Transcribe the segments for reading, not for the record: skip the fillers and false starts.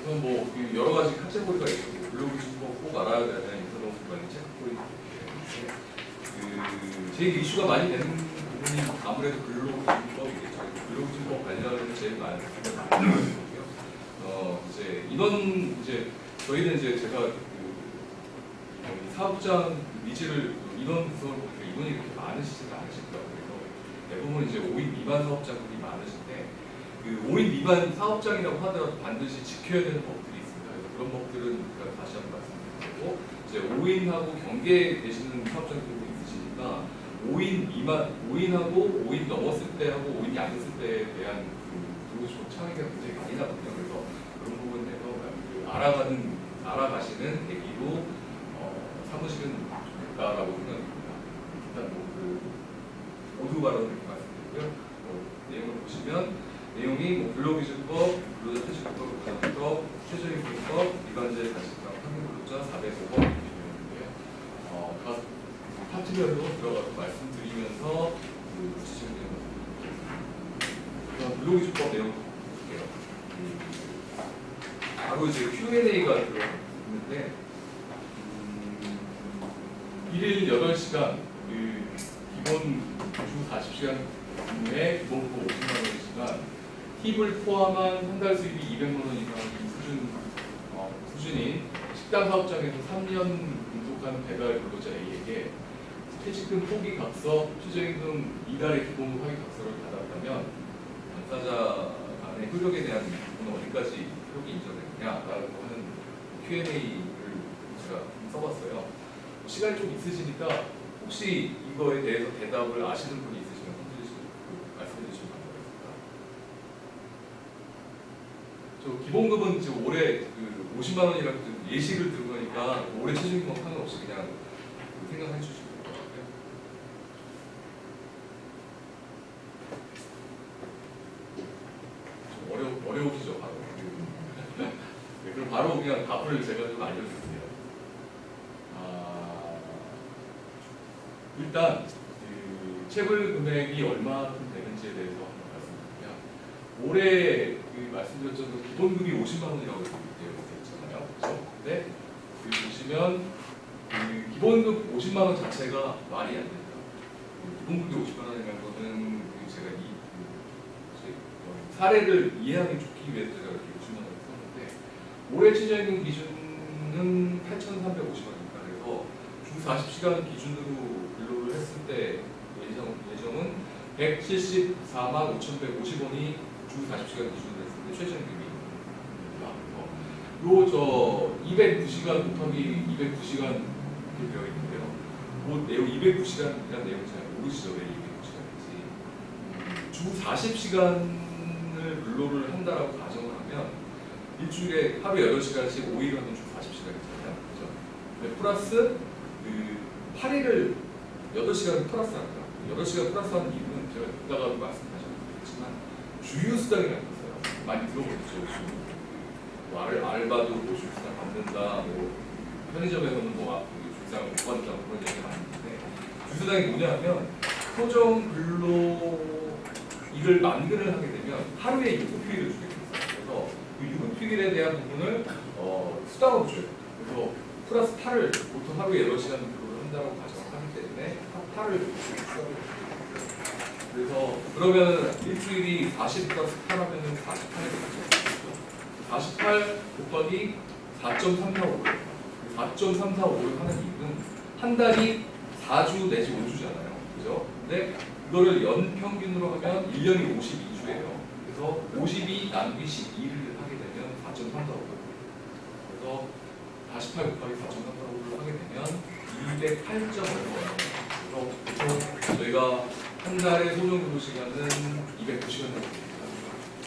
우선 뭐 여러 가지 카테고리가 있고 근로기준법 꼭 알아야 되는 인사동수관의 체크포인트. 제일 이슈가 많이 되는 부분이 아무래도 근로기준법이겠죠. 근로기준법 관련해서 제일 많이 거고요. 이제 인원 저희는 제가 사업장 니즈를 인원 구성을 보니까 인원이 이렇게 많으시지가 않으시더라고요. 그래서 대부분 이제 5인 미만 사업장들이 많으신데 5인 미만 사업장이라고 하더라도 반드시 지켜야 되는 법들이 있습니다. 그래서 그런 법들은 다시 한번 말씀드리고 이제 5인하고 경계되시는 사업장들도 있으시니까 5인하고 5인 넘었을 때하고 5인이 안 됐을 때에 대한 근로기준법 차이가 굉장히 많이 나거든요. 그래서 그런 부분에 대해서 알아가시는 계기로 사무실은 좋겠다라고 생각합니다. 일단 모두 발언을 이렇게 말씀드리고요. 내용을 보시면 내용이 근로기준법, 근로자 퇴직법, 근로자법, 최저임금법, 일반제 단식당 평균근로자 405번 이렇게 되어 있는데요. 각 파트별로 들어가서 말씀드리면서 구체적인 내용을 말씀드리겠습니다. 근로기준법 내용 볼게요. 바로 이제 Q&A가 들어가 있는데 1일 8시간 기본 주 40시간 근무에 기본급 50만 원이지만 팁을 포함한 한 달 수입이 200만 원 이상 수준인 식당 사업장에서 3년 근속한 배달 근로자 A에게 퇴직금 포기 각서, 최저임금 2달의 기본급 확인 각서를 받았다면 당사자 간의 효력에 대한 부분은 어디까지 효력이 인정되느냐라고 하는 Q&A를 제가 써봤어요. 시간이 좀 있으시니까 혹시 이거에 대해서 대답을 아시는 분이 있으시면 말씀해 주시면 감사하겠습니다. 저 기본급은 지금 올해 50만 원이라고 예시를 들은 거니까 올해 최저임금 상관없이 그냥 생각해 주시면 될 것 같아요. 좀 어려우시죠, 바로. 네, 그럼 바로 그냥 답을 제가 좀 알려드릴게요. 일단 체불 금액이 얼마큼 되는지에 대해서 한번 말씀드리면 올해 말씀드렸던 기본급이 50만 원이라고 되어 있잖아요. 그렇죠? 근데 보시면 기본급 50만 원 자체가 말이 안 됩니다. 기본급이 50만 원이라는 것은 제가 사례를 이해하기 좋기 위해서 제가 이렇게 50만 원을 썼는데 올해 최저임금 기준은 8,350원입니다. 그래서 주 40시간 기준으로 근로를 했을 때 예정은 174만 5,150원이 주 40시간 기준으로 했을 때 최저임금입니다. 요 209시간 곱하기 209시간 이렇게 되어 있는데요. 그 내용 209시간이라는 내용 잘 모르시죠? 왜 209시간인지. 주 40시간을 근로를 한다라고 가정을 하면 일주일에 하루 8시간씩 5일 하면 주 40시간이잖아요. 그죠? 네, 플러스 8일을 8시간 플러스 합니다. 8시간 플러스 하는 이유는 제가 이따가도 말씀하셨겠지만 주휴수당이라는 게 있어요. 많이 들어보셨죠? 알바도 주휴수당 받는다, 편의점에서는 주휴수당 못 받는다 그런 얘기가 많이 있는데 주휴수당이 뭐냐면 토종 근로 일을 만근을 하게 되면 하루에 유급휴일을 주게 됩니다. 그래서 그 유급휴일에 대한 부분을 수당으로 줘요. 그래서 플러스 8을 보통 하루에 8시간 근로를 한다고 가정하기 때문에 8을 수당으로 줘요. 그래서 그러면 일주일이 40 플러스 8 하면 48이 되죠. 48 곱하기 4.345 4.345를 하는 이유는 한 달이 4주 내지 5주잖아요. 그죠? 근데 이거를 연 평균으로 하면 1년이 52주예요. 그래서 52 나누기 12를 하게 되면 4.345. 그래서 48 곱하기 4.345를 하게 되면 208.5원이에요. 그래서 저희가 한 달의 소정근로 시간은 209시간 정도 됩니다.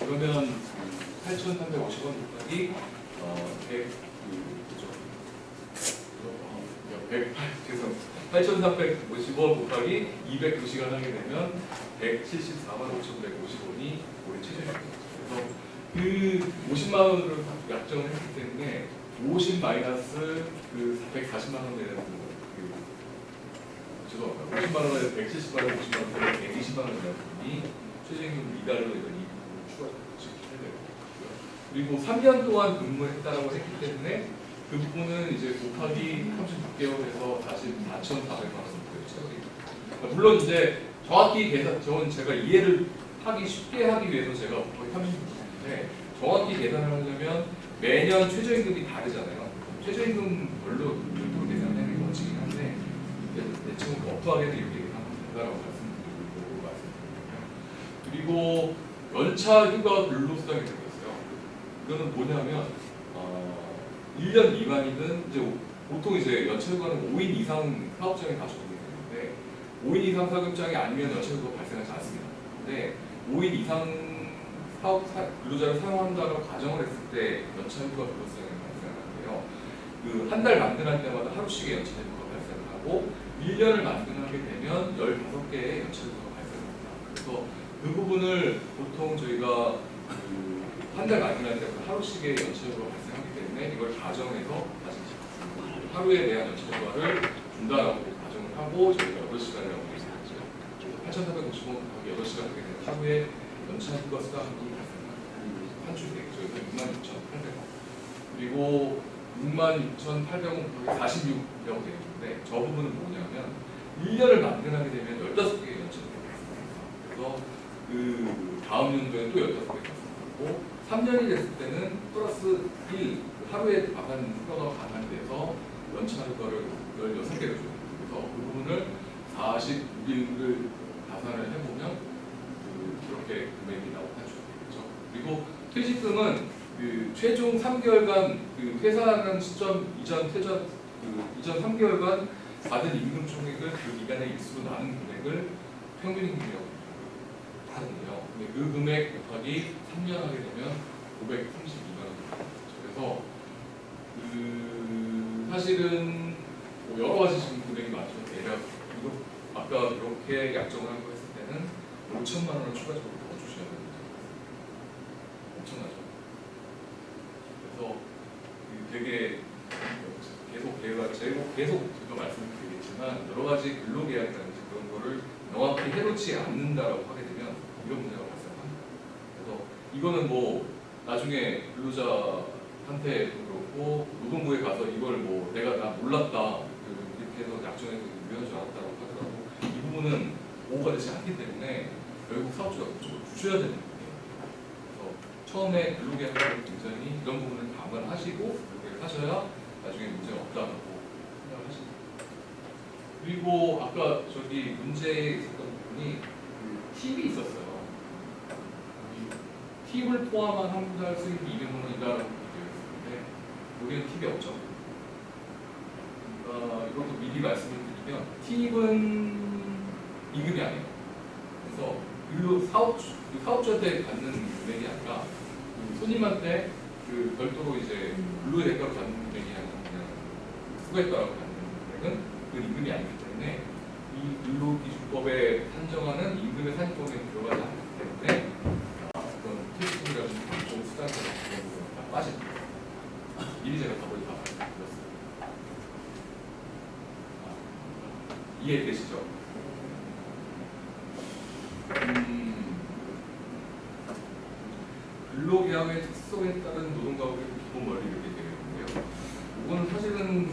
그러면 8,350원 곱하기 8,350원 곱하기 209시간 하게 되면 174만 5,150원이 올해 최저임금입니다. 그래서 그 50만 원으로 약정을 했기 때문에 50 마이너스 그 140만 원 되는 죄송합니다. 50만 원에 170만 원, 50만 원에 120만 원이라는 부분이 최저임금 2달로 이건 추가 지급해야 되고요. 그리고 3년 동안 근무했다라고 했기 때문에 그 부분은 이제 곱하기 36개월에서 44,400만 원이고요. 최저임금. 물론 이제 정확히 계산, 저는 제가 이해를 하기 쉽게 하기 위해서 제가 거의 36%인데 정확히 계산을 하려면 매년 최저임금이 다르잖아요. 최저임금별로 별도로 계산하는 게 원칙이긴 한데 대충 어프하게는 이렇게 계산하면 된다라고 말씀드리고 말씀드리고요. 그리고 연차 휴가 근로수당이 생겼어요. 이거는 뭐냐면 1년 미만이든 이제 보통 이제 연차 휴가는 5인 이상 사업장에 다 적용이 되는데 5인 이상 사업장이 아니면 연차 휴가 발생하지 않습니다. 근데 5인 이상 근로자를 사용한다고 가정을 했을 때 연차 휴가 근로수당이 발생하는데요. 그 한 달 만근할 때마다 하루씩의 연차 휴가가 발생을 하고 1년을 만근하게 되면 15개의 연차 휴가가 발생합니다. 그래서 그 부분을 보통 저희가 한 달 만근할 때마다 하루씩의 연차 휴가가 발생하기 때문에 이걸 가정해서 다시 하루에 대한 연차 휴가를 준다라고 가정을 하고 저희가 8시간이라고 얘기했죠. 8,450원 곱하기 8시간 하게 되면 하루에 연차 휴가 수당이 발생합니다. 환출이 되겠죠. 66,800원. 그리고 66,800원 곱하기 46이라고 되어 있는데 저 부분은 뭐냐면 1년을 만근하게 되면 15개의 연차 휴가가 발생합니다. 그래서 그 다음 연도에 또 15개 발생하고 3년이 됐을 때는 플러스 1 하루에 나간 휴가가 가산돼서 연차 휴가를 16개를 줘요. 그래서 그 부분을 46일을 가산을 해보면 그렇게 금액이 나오고 되겠죠. 그리고 퇴직금은 그 최종 3개월간 그 퇴사하는 시점 이전 3개월간 받은 임금 총액을 그 기간의 일수로 나눈 금액을 평균 임금이라고 하거든요. 근데 그 금액 곱하기 3년 하게 되면 532만 원입니다. 그래서 그 사실은 뭐 여러 가지 지금 금액이 많죠. 대략 이거 아까 이렇게 약정을 하고 했을 때는 5천만 원을 추가적으로 더 주셔야 됩니다. 엄청나죠. 그래서 되게 계속 제가 말씀드리겠지만 여러 가지 근로계약이라든지 그런 거를 명확히 해놓지 않는다라고 하게 되면 이런 문제가 발생합니다. 그래서 이거는 뭐 나중에 근로자한테 그렇고 노동부에 가서 이걸 뭐 내가 나 몰랐다 이렇게 해서 약정해서 유연하지 않았다고 하더라도 이 부분은 보호가 되지 않기 때문에 결국 사업주가 그쪽으로 주셔야 되는 거예요. 그래서 처음에 근로계약을 굉장히 이런 부분을 감안하시고 그렇게 하셔야 나중에 문제가 없다고 생각을 하십니다. 그리고 아까 저기 문제에 있었던 부분이 그 팁이 있었어요. 팁을 포함한 한 달 수익이 200만 원이다라고 되어 있었는데 여기는 팁이 없죠. 그러니까 이것도 미리 말씀을 드리면 팁은 임금이 아니에요. 그래서 사업주한테 받는 금액이 아니라 그 손님한테 그 별도로 이제 근로의 대가로 받는 금액이 아니라 그냥 수고에 따라 받는 금액은 그 임금이 아니기 때문에 이 근로기준법에 산정하는 임금의 산정에 들어가지 않기 때문에 그런 퇴직금이라든지 각종 수당들 그런 부분은 다 빠집니다. 미리 제가 거의 다 말씀드렸습니다. 이해되시죠? 근로계약의 특성에 따른 노동가격의 기본 원리 이렇게 되어 있는데요. 이거는 사실은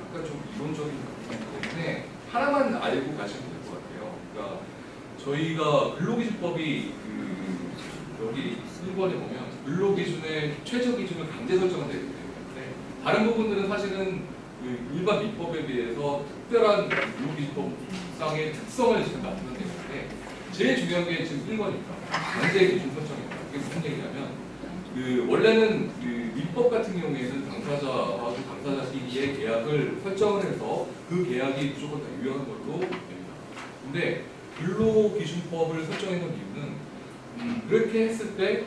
약간 좀 이론적인 부분이기 때문에 하나만 알고 가시면 될 것 같아요. 그러니까 저희가 근로기준법이 여기 1번에 보면 근로기준의 최저기준을 강제 설정한 되어 있는데 다른 부분들은 사실은 일반 민법에 비해서 특별한 근로기준법상의 특성을 지금 나타낸 내용인데 제일 중요한 게 지금 1번입니다. 강제 기준 설정입니다. 이게 무슨 얘기냐면 원래는 민법 같은 경우에는 당사자와 당사자끼리의 계약을 설정을 해서 그 계약이 무조건 다 유효한 걸로 됩니다. 근데 근로기준법을 설정해 놓은 이유는 그렇게 했을 때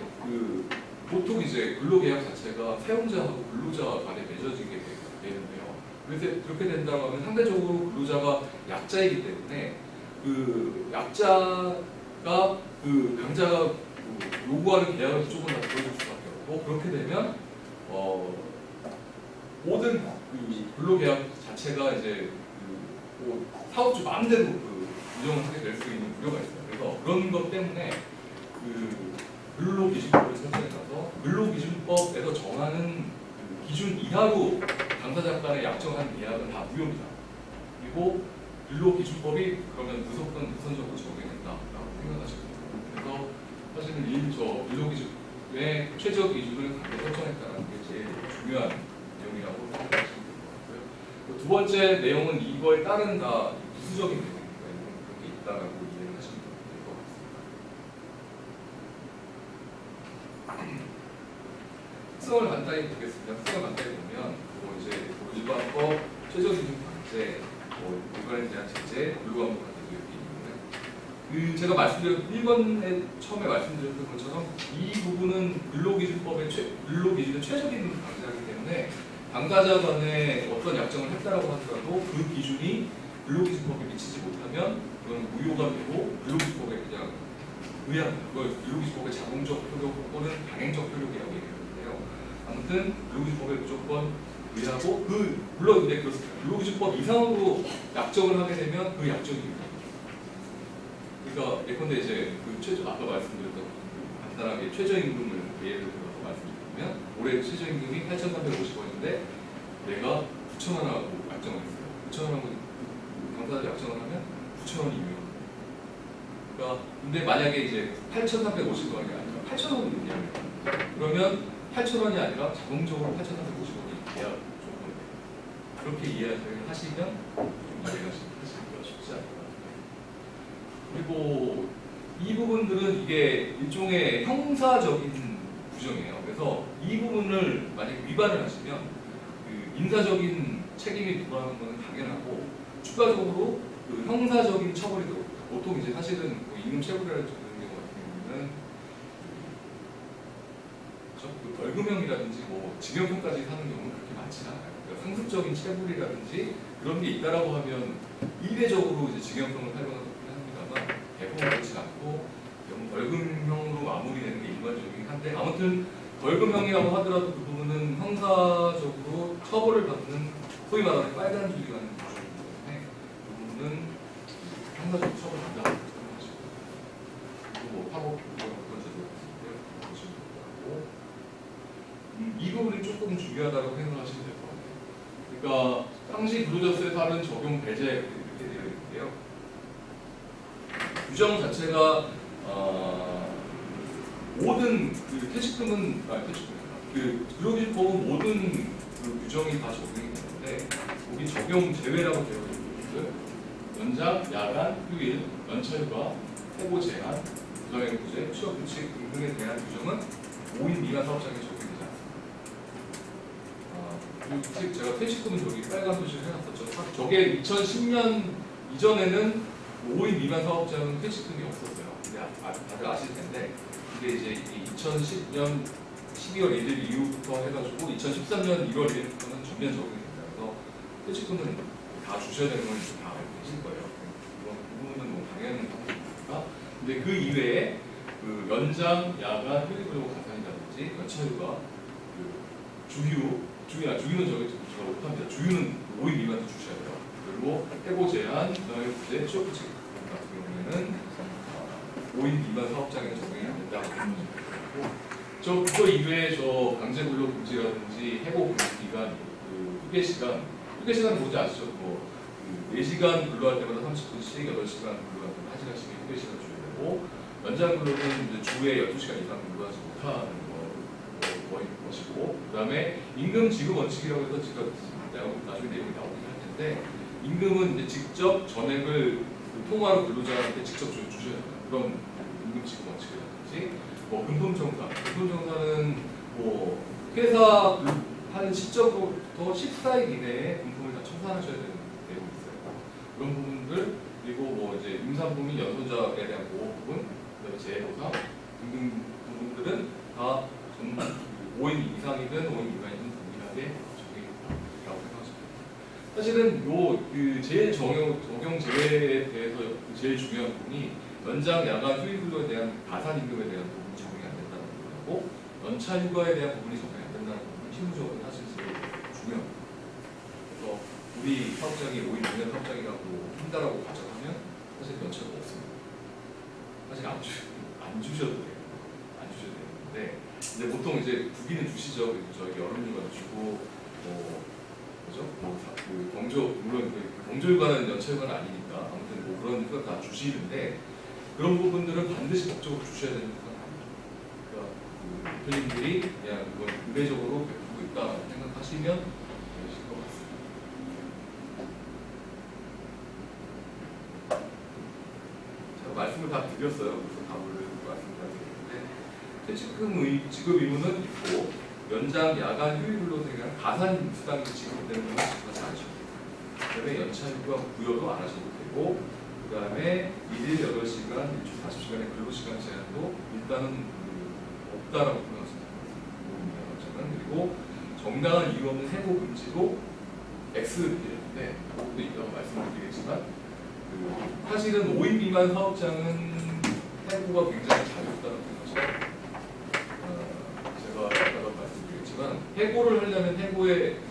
보통 이제 근로계약 자체가 사용자하고 근로자 간에 맺어지게 되는데요. 그래서 그렇게 된다고 하면 상대적으로 근로자가 약자이기 때문에 약자가 강자가 요구하는 계약을 무조건 다 들어줄 수밖에 없고 그렇게 되면 모든 근로계약 자체가 이제 사업주 마음대로 운영을 하게 될 수 있는 우려가 있어요. 그래서 그런 것 때문에 근로기준법을 설정해서 근로기준법에서 정하는 그 기준 이하로 당사자 간에 약정한 계약은 다 무효입니다. 그리고 근로기준법이 그러면 무조건 우선적으로 적용된다라고 생각하시면 됩니다. 그래서 사실은 근로기준의 최저 기준을 강제 설정했다는 게 제일 중요한 내용이라고 생각하시면 될 것 같고요. 두 번째 내용은 이거에 따른다 부수적인 내용이 그런 게 있다라고 이해를 하시면 될 것 같습니다. 특성을 간단히 보겠습니다. 특성을 간단히 보면 이제 일반법, 최저기준 강제, 일반에 대한 제재, 근로감독 같은 게 이렇게 있는데 제가 말씀드렸던 1번에 처음에 말씀드렸던 것처럼 이 부분은 근로기준의 최저기준을 강제하기 때문에 당사자 간에 어떤 약정을 했다라고 하더라도 그 기준이 근로기준법에 미치지 못하면 그건 무효가 되고 근로기준법에 그냥 근로기준법의 자동적 효력 또는 강행적 효력이라고 얘기하는데요. 아무튼 근로기준법에 무조건 의하고 물론 근데 근로기준법 이상으로 약정을 하게 되면 그 약정이 유효합니다. 그러니까 예컨대 이제 아까 말씀드렸던 간단하게 최저임금을 예를 들어서 말씀드리면 올해 최저임금이 8,350원인데 내가 9,000원하고 약정을 했어요. 9,000원하고 당사자 약정을 하면 9,000원이 유효합니다. 그러니까 근데 만약에 이제 8,350원이 아니라 8,000원이 유효합니다. 그러면 8,000원이 아니라 자동적으로 8,350원이 돼야 조건이 돼요. 그렇게 이해하시면 좀 이해가 쉽지 않을 것 같아요. 그리고 이 부분들은 이게 일종의 형사적인 규정이에요. 그래서 이 부분을 만약에 위반을 하시면 그 인사적인 책임이 부과하는 것은 당연하고 추가적으로 그 형사적인 처벌이 들어옵니다. 보통 이제 사실은 뭐 임금 체불이라는 경우 같은 경우는 그 벌금형이라든지 뭐 징역형까지 사는 경우는 그렇게 많지 않아요. 그러니까 상습적인 체불이라든지 그런 게 있다라고 하면 이례적으로 이제 징역형을 팔거나 그렇긴 합니다만 대부분 그렇지 않고 벌금형으로 마무리되는 게 일반적이긴 한데 아무튼 벌금형이라고 하더라도 그 부분은 형사적으로 처벌을 받는 소위 말하는 빨간 줄이 가는 구조이기 때문에 그 부분은 형사적으로 처벌한다 생각하시고 그리고 뭐 파고 그런 제도 보시면 될 것 같고 이 부분이 조금 중요하다고 생각하시면 될 것 같아요. 그러니까 당시 근로자세 사는 적용 배제 이렇게 되어 있는데요. 규정 자체가 모든 그 퇴직금은 그 근로기준법은 모든 그 규정이 다 적용이 되는데 거기 적용 제외라고 되어 있는 것은 연장, 야간, 휴일, 연차휴가, 해고 제한, 부당행부제, 취업규칙 등등에 대한 규정은 5인 미만 사업장에 적용되지 않습니다. 그리고 제가 퇴직금은 저기 빨간 표시를 해놨었죠. 저게 2010년 이전에는 5인 미만 사업장은 퇴직금이 없었어요. 근데 다들 아실 텐데 이게 이제 2010년 12월 1일 이후부터 해가지고 2013년 1월 1일부터는 전면 적용이 됩니다. 그래서 퇴직금은 다 주셔야 되는 건 다 알고 계실 거예요. 이런 부분은 뭐 당연한 상황이니까. 근데 그 이외에 그 연장, 야간, 휴일근로 가산이라든지 연차휴가, 그 주유는 제가 못합니다. 주유는 5인 미만도 주셔야 돼요. 그리고 해고 제한, 부당행부제, 취업규칙 같은 경우에는 5인 미만 사업장에 적용이 안 된다고 저 이외에 저 강제 근로 금지라든지 해고 금지 기간, 그 휴게 시간 뭔지 아시죠? 뭐 4시간 근로할 때마다 30분씩 8시간 근로할 때마다 1시간씩 휴게 시간 줘야 되고 연장 근로는 이제 주에 12시간 이상 근로하지 못하는 것이고 그다음에 임금 지급 원칙이라고 해서 제가 나중에 내용이 나오긴 할 텐데 임금은 이제 직접 전액을 통화로 근로자한테 직접 주셔야 돼요. 그런 임금 지급 원칙이라든지 뭐 금품정산은 뭐 회사 하는 시점부터 14일 이내에 금품을 다 청산하셔야 되는 내용이 있어요. 그런 부분들 그리고 뭐 이제 임산부 및 연소자에 대한 보호 부분, 그다음에 재해보상 등등 부분들은 다 5인 이상이든 5인 미만이든 동일하게 적용이 된다라고 생각하시면 됩니다. 사실은 그 제일 적용 제외에 대해서 제일 중요한 부분이 연장, 야간, 휴일 근로에 대한 가산 임금에 대한 부분이 적용이 안 된다는 부분이고 연차 휴가에 대한 부분이 적용이 안 된다는 부분이 실무적으로 사실 제일 중요합니다. 그래서 우리 사업장이 5인 미만 사업장이라고 한다라고 가정하면 사실 연차가 없습니다. 사실 안 주셔도 돼요. 안 주셔도 돼요. 이제 보통 이제 주기는 주시죠. 저희 여름휴가 주고 뭐죠? 그 경조 물론 그 경조휴가는 연차휴가는 아니니까 아무튼 뭐 그런 휴가 다 주시는데 그런 부분들은 반드시 법적으로 주셔야 되는 건 아니에요. 그러니까 그 대표님들이 그냥 그걸 의례적으로 베푸고 있다 생각하시면 되실 것 같습니다. 제가 말씀을 다 드렸어요. 그래서 답을 말씀을 다 드렸는데 지급 의무는 있고 연장, 야간, 휴일 근로에 대한 가산 수당이 지급되는 건 지급하지 않으셔도 돼요. 그다음에 연차휴가 부여도 안 하셔도 되고 그 다음에 1일 8시간, 일주 40시간의 근로시간 제한도 일단은 없다라고 표현하습니다. 그리고 정당한 이유 없는 해고 금지도 X인데 그것도 이따가 말씀드리겠지만 사실은 5인 미만 사업장은 해고가 굉장히 자유롭다는 거죠. 제가 아까도 말씀드렸지만 해고를 하려면 해고의 그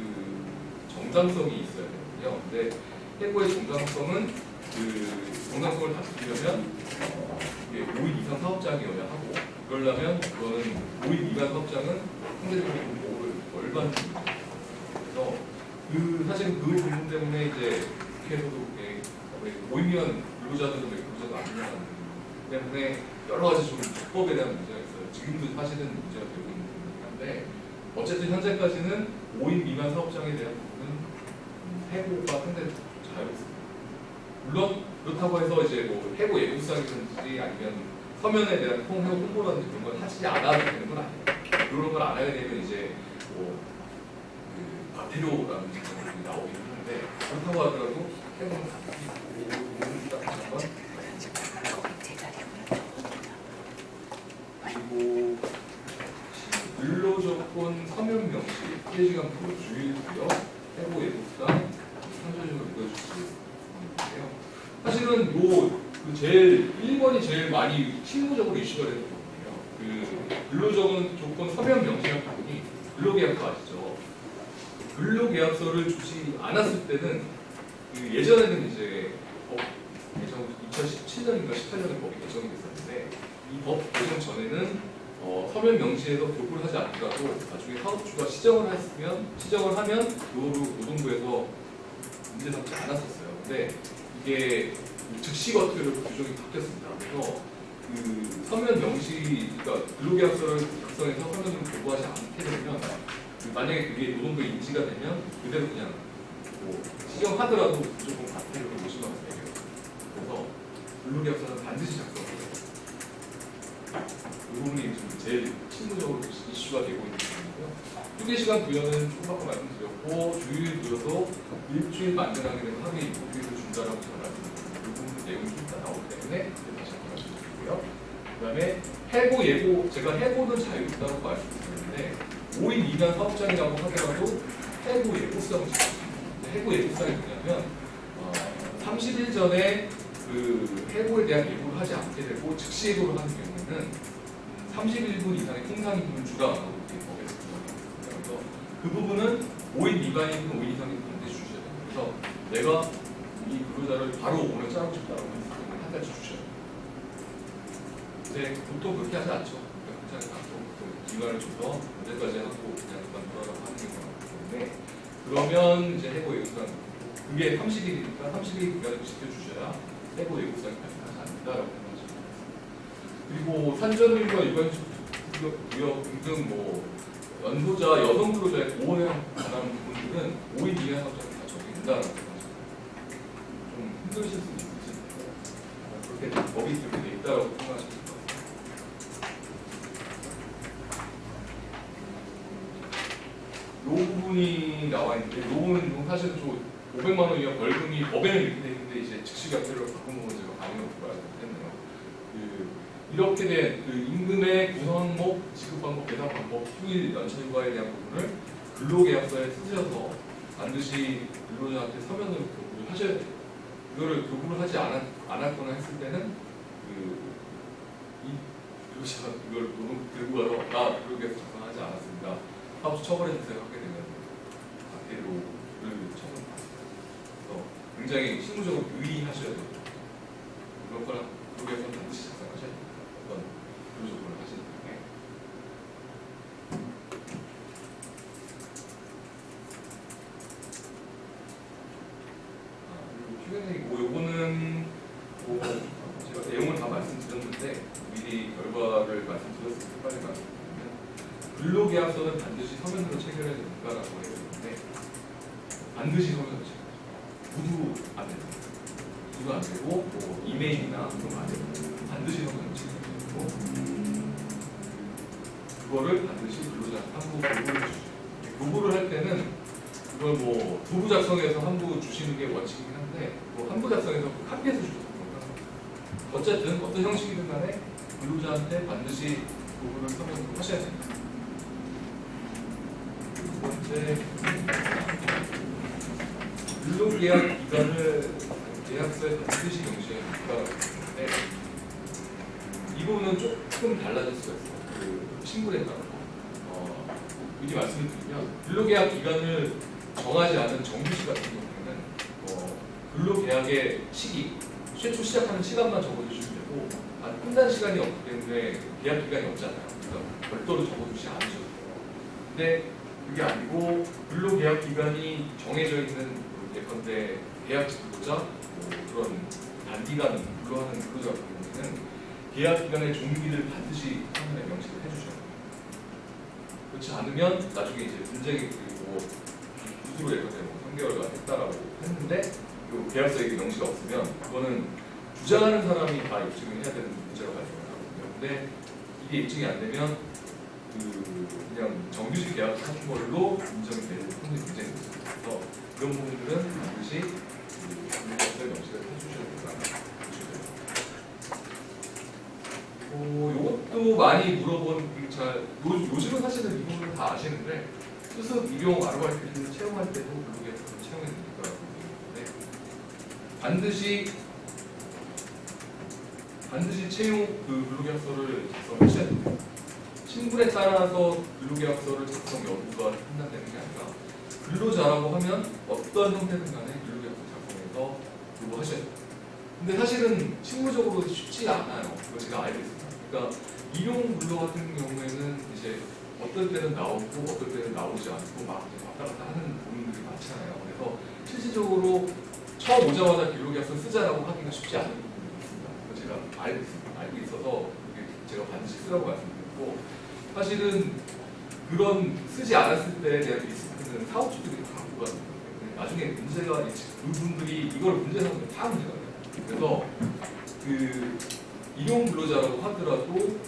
정당성이 있어야 되거든요. 근데 해고의 정당성을 다지려면 이게 5인 이상 사업장이어야 하고 그러려면 그거는 5인 미만 사업장은 상대적으로 보호를 덜 받는 거예요. 그래서 사실 그 부분 때문에 이제 국회에서도 5인 미만 근로자들은 왜 근로자가 안 되냐는 때문에 여러 가지 좀 적법에 대한 문제가 있어요. 지금도 사실은 문제가 되고 있는 부분이긴 한데 어쨌든 현재까지는 5인 미만 사업장에 대한 부분은 해고가 상당히 자유롭습니다. 물론 그렇다고 해서 이제 뭐 해고 예고수당이든지 아니면 서면에 대한 해고 홍보라든지 그런 걸 하지 않아도 되는 건 아니에요. 그런 걸 안 하게 되면 이제 그 과태료라는 것들이 나오긴 하는데 그렇다고 하더라도 해고는 그리고 근로조건 서면 명시, 피해시간 프로 주일고요, 해고 예고수당, 상조적으로 읽어주시기 바랍니다. 사실은 그 제일 1번이 제일 많이 실무적으로 이슈가 되는 부분이에요. 그 근로조건 서면 명시한 부분이 근로계약서 아시죠? 근로계약서를 주지 않았을 때는 그 예전에는 이제 개정 2017년인가 18년에 법이 개정이 됐었는데 이 법 개정 전에는 서면 명시에서 교부를 하지 않더라도 나중에 사업주가 시정을 하면 노동부에서 문제 삼지 않았었어요. 근데 이게 즉시 과태료로 규정이 바뀌었습니다. 그래서 그 서면 명시, 그러니까 근로계약서를 작성해서 서면으로 교부하지 않게 되면 만약에 그게 노동부에 인지가 되면 그대로 그냥 뭐 시정하더라도 무조건 과태료로 50만 원 내려요. 그래서 근로계약서는 반드시 작성해야 돼요. 이 부분이 지금 제일 실무적으로 이슈가 되고 있는 부분이고요. 휴게시간 부여는 조금 아까 말씀드렸고 주일 부여도 일주일 만전하게 되면 하루에 6일을 준다라고 제가 말씀드렸습니다. 이 부분 내용이 좀 다 나오기 때문에 다시 한번 말씀드리고요. 그 다음에 해고 예고, 제가 해고는 자유롭다고 말씀드렸는데 5인 미만 사업장이라고 하더라도 해고 예고수당을 지급합니다. 해고 예고수당이 뭐냐면 30일 전에 그 해고에 대한 예고를 하지 않게 되고 즉시 해고를 하는 경우에는 31분 이상의 통상임금을 주라고 이렇게 법에서 규정합니다. 그래서 그 부분은 5인 미만이든 5인 이상이든 반드시 주셔야 돼요. 그래서 내가 이 근로자를 바로 오늘 자르고 싶다고 했을 때는 한 달치 주셔야 돼요. 근데 보통 그렇게 하지 않죠. 그렇게 하지 않고 보통 기간을 줘서 언제까지 하고 그냥 그만두라고 하는 경우가 많기 때문에 그러면 이제 해고 예고수당 그게 30일이니까 30일 기간을 지켜주셔야 해고 예고수당이 발생하지 않는다라고 생각하시면 됩니다. 그리고 산전일과 일반구역 등등 뭐 연소자, 여성 근로자의 보호에 관한 부분들은 5인 이하 사업장에 다 적용된다라고 생각하시면 좀 힘드실 수 있으신데 그렇게 법이 그렇게 돼 있다라고 생각하시면 됩니다. 이 부분이 나와 있는데 이 부분은 사실 좀 500만 원 이하 벌금이 법에는 이렇게 돼 있는데 이제 즉시 과태료로 바꾼 부분 제가 반영을 했네요. 이렇게 된 그 임금의 구성 항목, 지급 방법, 계산 방법, 휴일, 연차휴가에 대한 부분을 근로계약서에 쓰셔서 반드시 근로자한테 서면으로 교부를 하셔야 돼요. 이거를 교부를 하지 않았거나 했을 때는 이 근로자가 이걸 노동 들고 가서 나 근로계약서 작성하지 않았습니다. 사업주 처벌해주세요 하게 되면 과태료를 처벌받습니다. 그래서 굉장히 실무적으로 유의하셔야 돼요. 그렇거나 근로계약서는 반드시 작성하셔야 돼요. 어떤 근로조건을 하시는 중에 서면으로 체결해야 됩니까라고 해야 되는데 반드시 서면으로 체결해야 돼요. 모두 안 됩니다. 모두 안 되고 뭐 이메일이나 그런 거 안 돼요. 반드시 서면으로 체결해야 되고 그거를 반드시 근로자한테 한부 보고를 해주죠. 보고를 할 때는 그걸 뭐 두부 작성해서 한부 주시는 게 원칙이긴 한데 뭐 한부 작성해서 카피해서 주셔도 됩니다. 어쨌든 어떤 형식이든 간에 근로자한테 반드시 보고를 서면으로 하셔야 됩니다. 두 번째, 근로계약 기간을 계약서에 반드시 명시해야 된다고 했는데 이 부분은 조금 달라질 수가 있어요. 그 신분에 따라서 미리 말씀을 드리면 근로계약 기간을 정하지 않은 정규직 같은 경우에는 근로계약의 시기, 최초 시작하는 시간만 적어주시면 되고 판단 시간이 없기 때문에 계약 기간이 없잖아요. 그러니까 별도로 적어주지 않으셔도 돼요. 근데 그게 아니고 근로계약 기간이 정해져 있는 예컨대 계약직 근로자, 뭐 그런 단기간 근로하는 근로자 같은 경우에는 계약 기간의 종기를 반드시 서면에 명시를 해주셔야 돼요. 그렇지 않으면 나중에 이제 문제가 그리고 구수로 예컨대 뭐 3개월간 했다라고 했는데 그 계약서에 명시가 없으면 그거는 주장하는 사람이 다 입증을 해야 되는 문제로 발생하거든요. 근데 이게 입증이 안 되면 그냥 정규직 계약하는 걸로 인정이 되는 확률이 굉장히 높습니다. 그래서 그런 부분들은 반드시 계약서에 명시를 해주셔야 된다. 이것도 많이 물어본 요즘은 사실은 이 부분을 다 아시는데 수습, 일용, 아르바이트를 채용할 때도 근로계약서를 채용해야 되니까 반드시 채용 근로계약서를 작성하셔야 됩니다. 신분에 따라서 근로계약서를 작성 여부가 판단되는 게 아니라 근로자라고 하면 어떤 형태든 간에 근로계약서 작성해서 요구하셔야 돼요. 근데 사실은 실무적으로 쉽지 않아요. 그거 제가 알고 있습니다. 그러니까 일용 근로 같은 경우에는 이제 어떨 때는 나오고 어떨 때는 나오지 않고 막 왔다 갔다 하는 부분들이 많잖아요. 그래서 실질적으로 처음 오자마자 근로계약서 쓰자라고 하기가 쉽지 않은 부분이 있습니다. 그거 제가 알고 있어서 제가 반드시 쓰라고 말씀드렸고 사실은 그런 쓰지 않았을 때에 대한 리스크는 사업주들이 다 갖고 가는 거예요. 나중에 문제가 그분들이 이걸 문제 삼으면 다 문제가 돼요. 그래서 그 일용 근로자라고 하더라도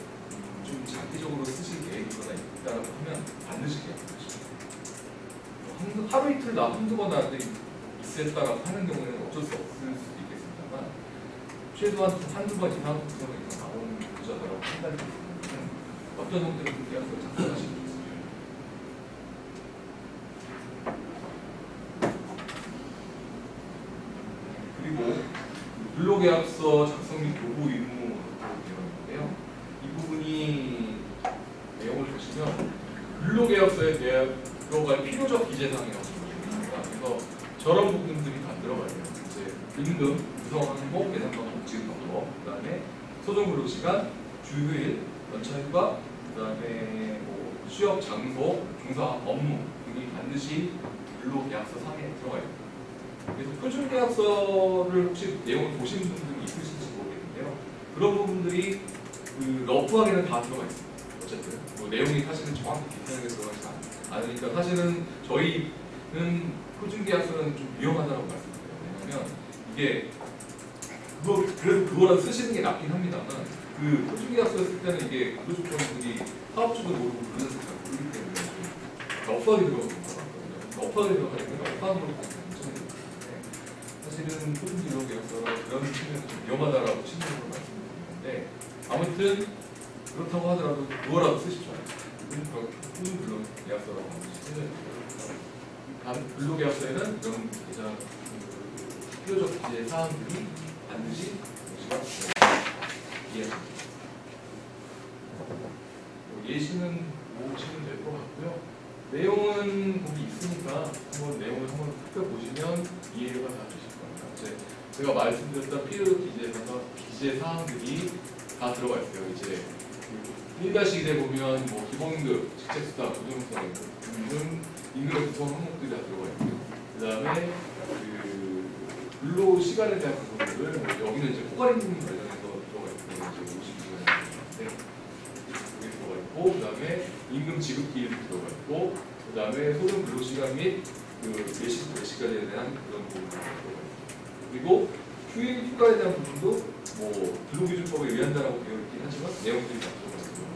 좀 장기적으로 쓰실 계획이거나 있다라고 하면 반드시 계약하시죠. 하루 이틀 한두 번 할 때 있었다라고 하는 경우에는 어쩔 수 없을 수도 있겠습니다만 최소한 한두 번 이상 나오는 근로자라고 판단이 되면 어떤 형태로 계약서를 작성하시는 게 있습니다. 그리고 근로계약서 작성 및 보고 의무라고 되어 있는데요. 이 부분이 내용을 보시면 근로계약서에 들어갈 필요적 기재사항이라고 있습니다. 그래서 저런 부분들이 다 들어가요. 이제 임금, 구성항목, 예산방, 복지방법, 그다음에 소정근로시간, 주휴일, 연차휴가, 그다음에 뭐 취업 장소, 종사 업무 등이 반드시 근로계약서 상에 들어가 있습니다. 그래서 표준계약서를 혹시 내용을 보신 분들이 있으실지 모르겠는데요. 그런 부분들이 그 러프하게는 다 들어가 있습니다. 어쨌든 뭐 내용이 사실은 정확히 디테일하게 들어가지 않으니까 사실은 저희는 표준계약서는 좀 위험하다고 말씀드려요. 왜냐하면 이게 그래도 그거라도 쓰시는 게 낫긴 합니다만 그 표준계약서 쓸 때는 이게 근로조건들이 사업주도 모르고 근로자도 잘 모르기 때문에 좀 러프하게 들어가는 것 같거든요. 러프하게 들어가니까 러프한 걸로 사실은 표준근로계약서가 그런 측면에서 좀 위험하다라고 심리적으로 말씀드리는데 아무튼 그렇다고 하더라도 그거라도 쓰십시오. 표준근로계약서라고 하시면 단 근로계약서에는 이런 필요적 기재 사항들이 반드시 이해하십니다. 예시는 보시면 될 것 같고요. 내용은 거기 있으니까 한번 내용을 한번 살펴보시면 이해가 다 되실 겁니다. 제가 말씀드렸던 필요 기재 사항들이 다 들어가 있어요. 이제 1-1에 보면 뭐 기본급, 직책수당, 고정수당 등 임금의 구성 항목들이 다 들어가 있고요. 그 다음에 그 근로 시간에 대한 부분들을 뭐 여기는 이제 포괄임금 관련해서 들어가 있고 이제 52시간인데 여기 들어가 있고 그 다음에 임금 지급 기일도 들어가 있고, 그 다음에 소득 근로 시간 및 그 몇 시까지에 대한 그런 부분이 들어가 있고, 그리고 휴일 휴가에 대한 부분도 뭐 근로기준법에 의한다라고 되어 있긴 하지만 내용들이 다 들어가 있고요.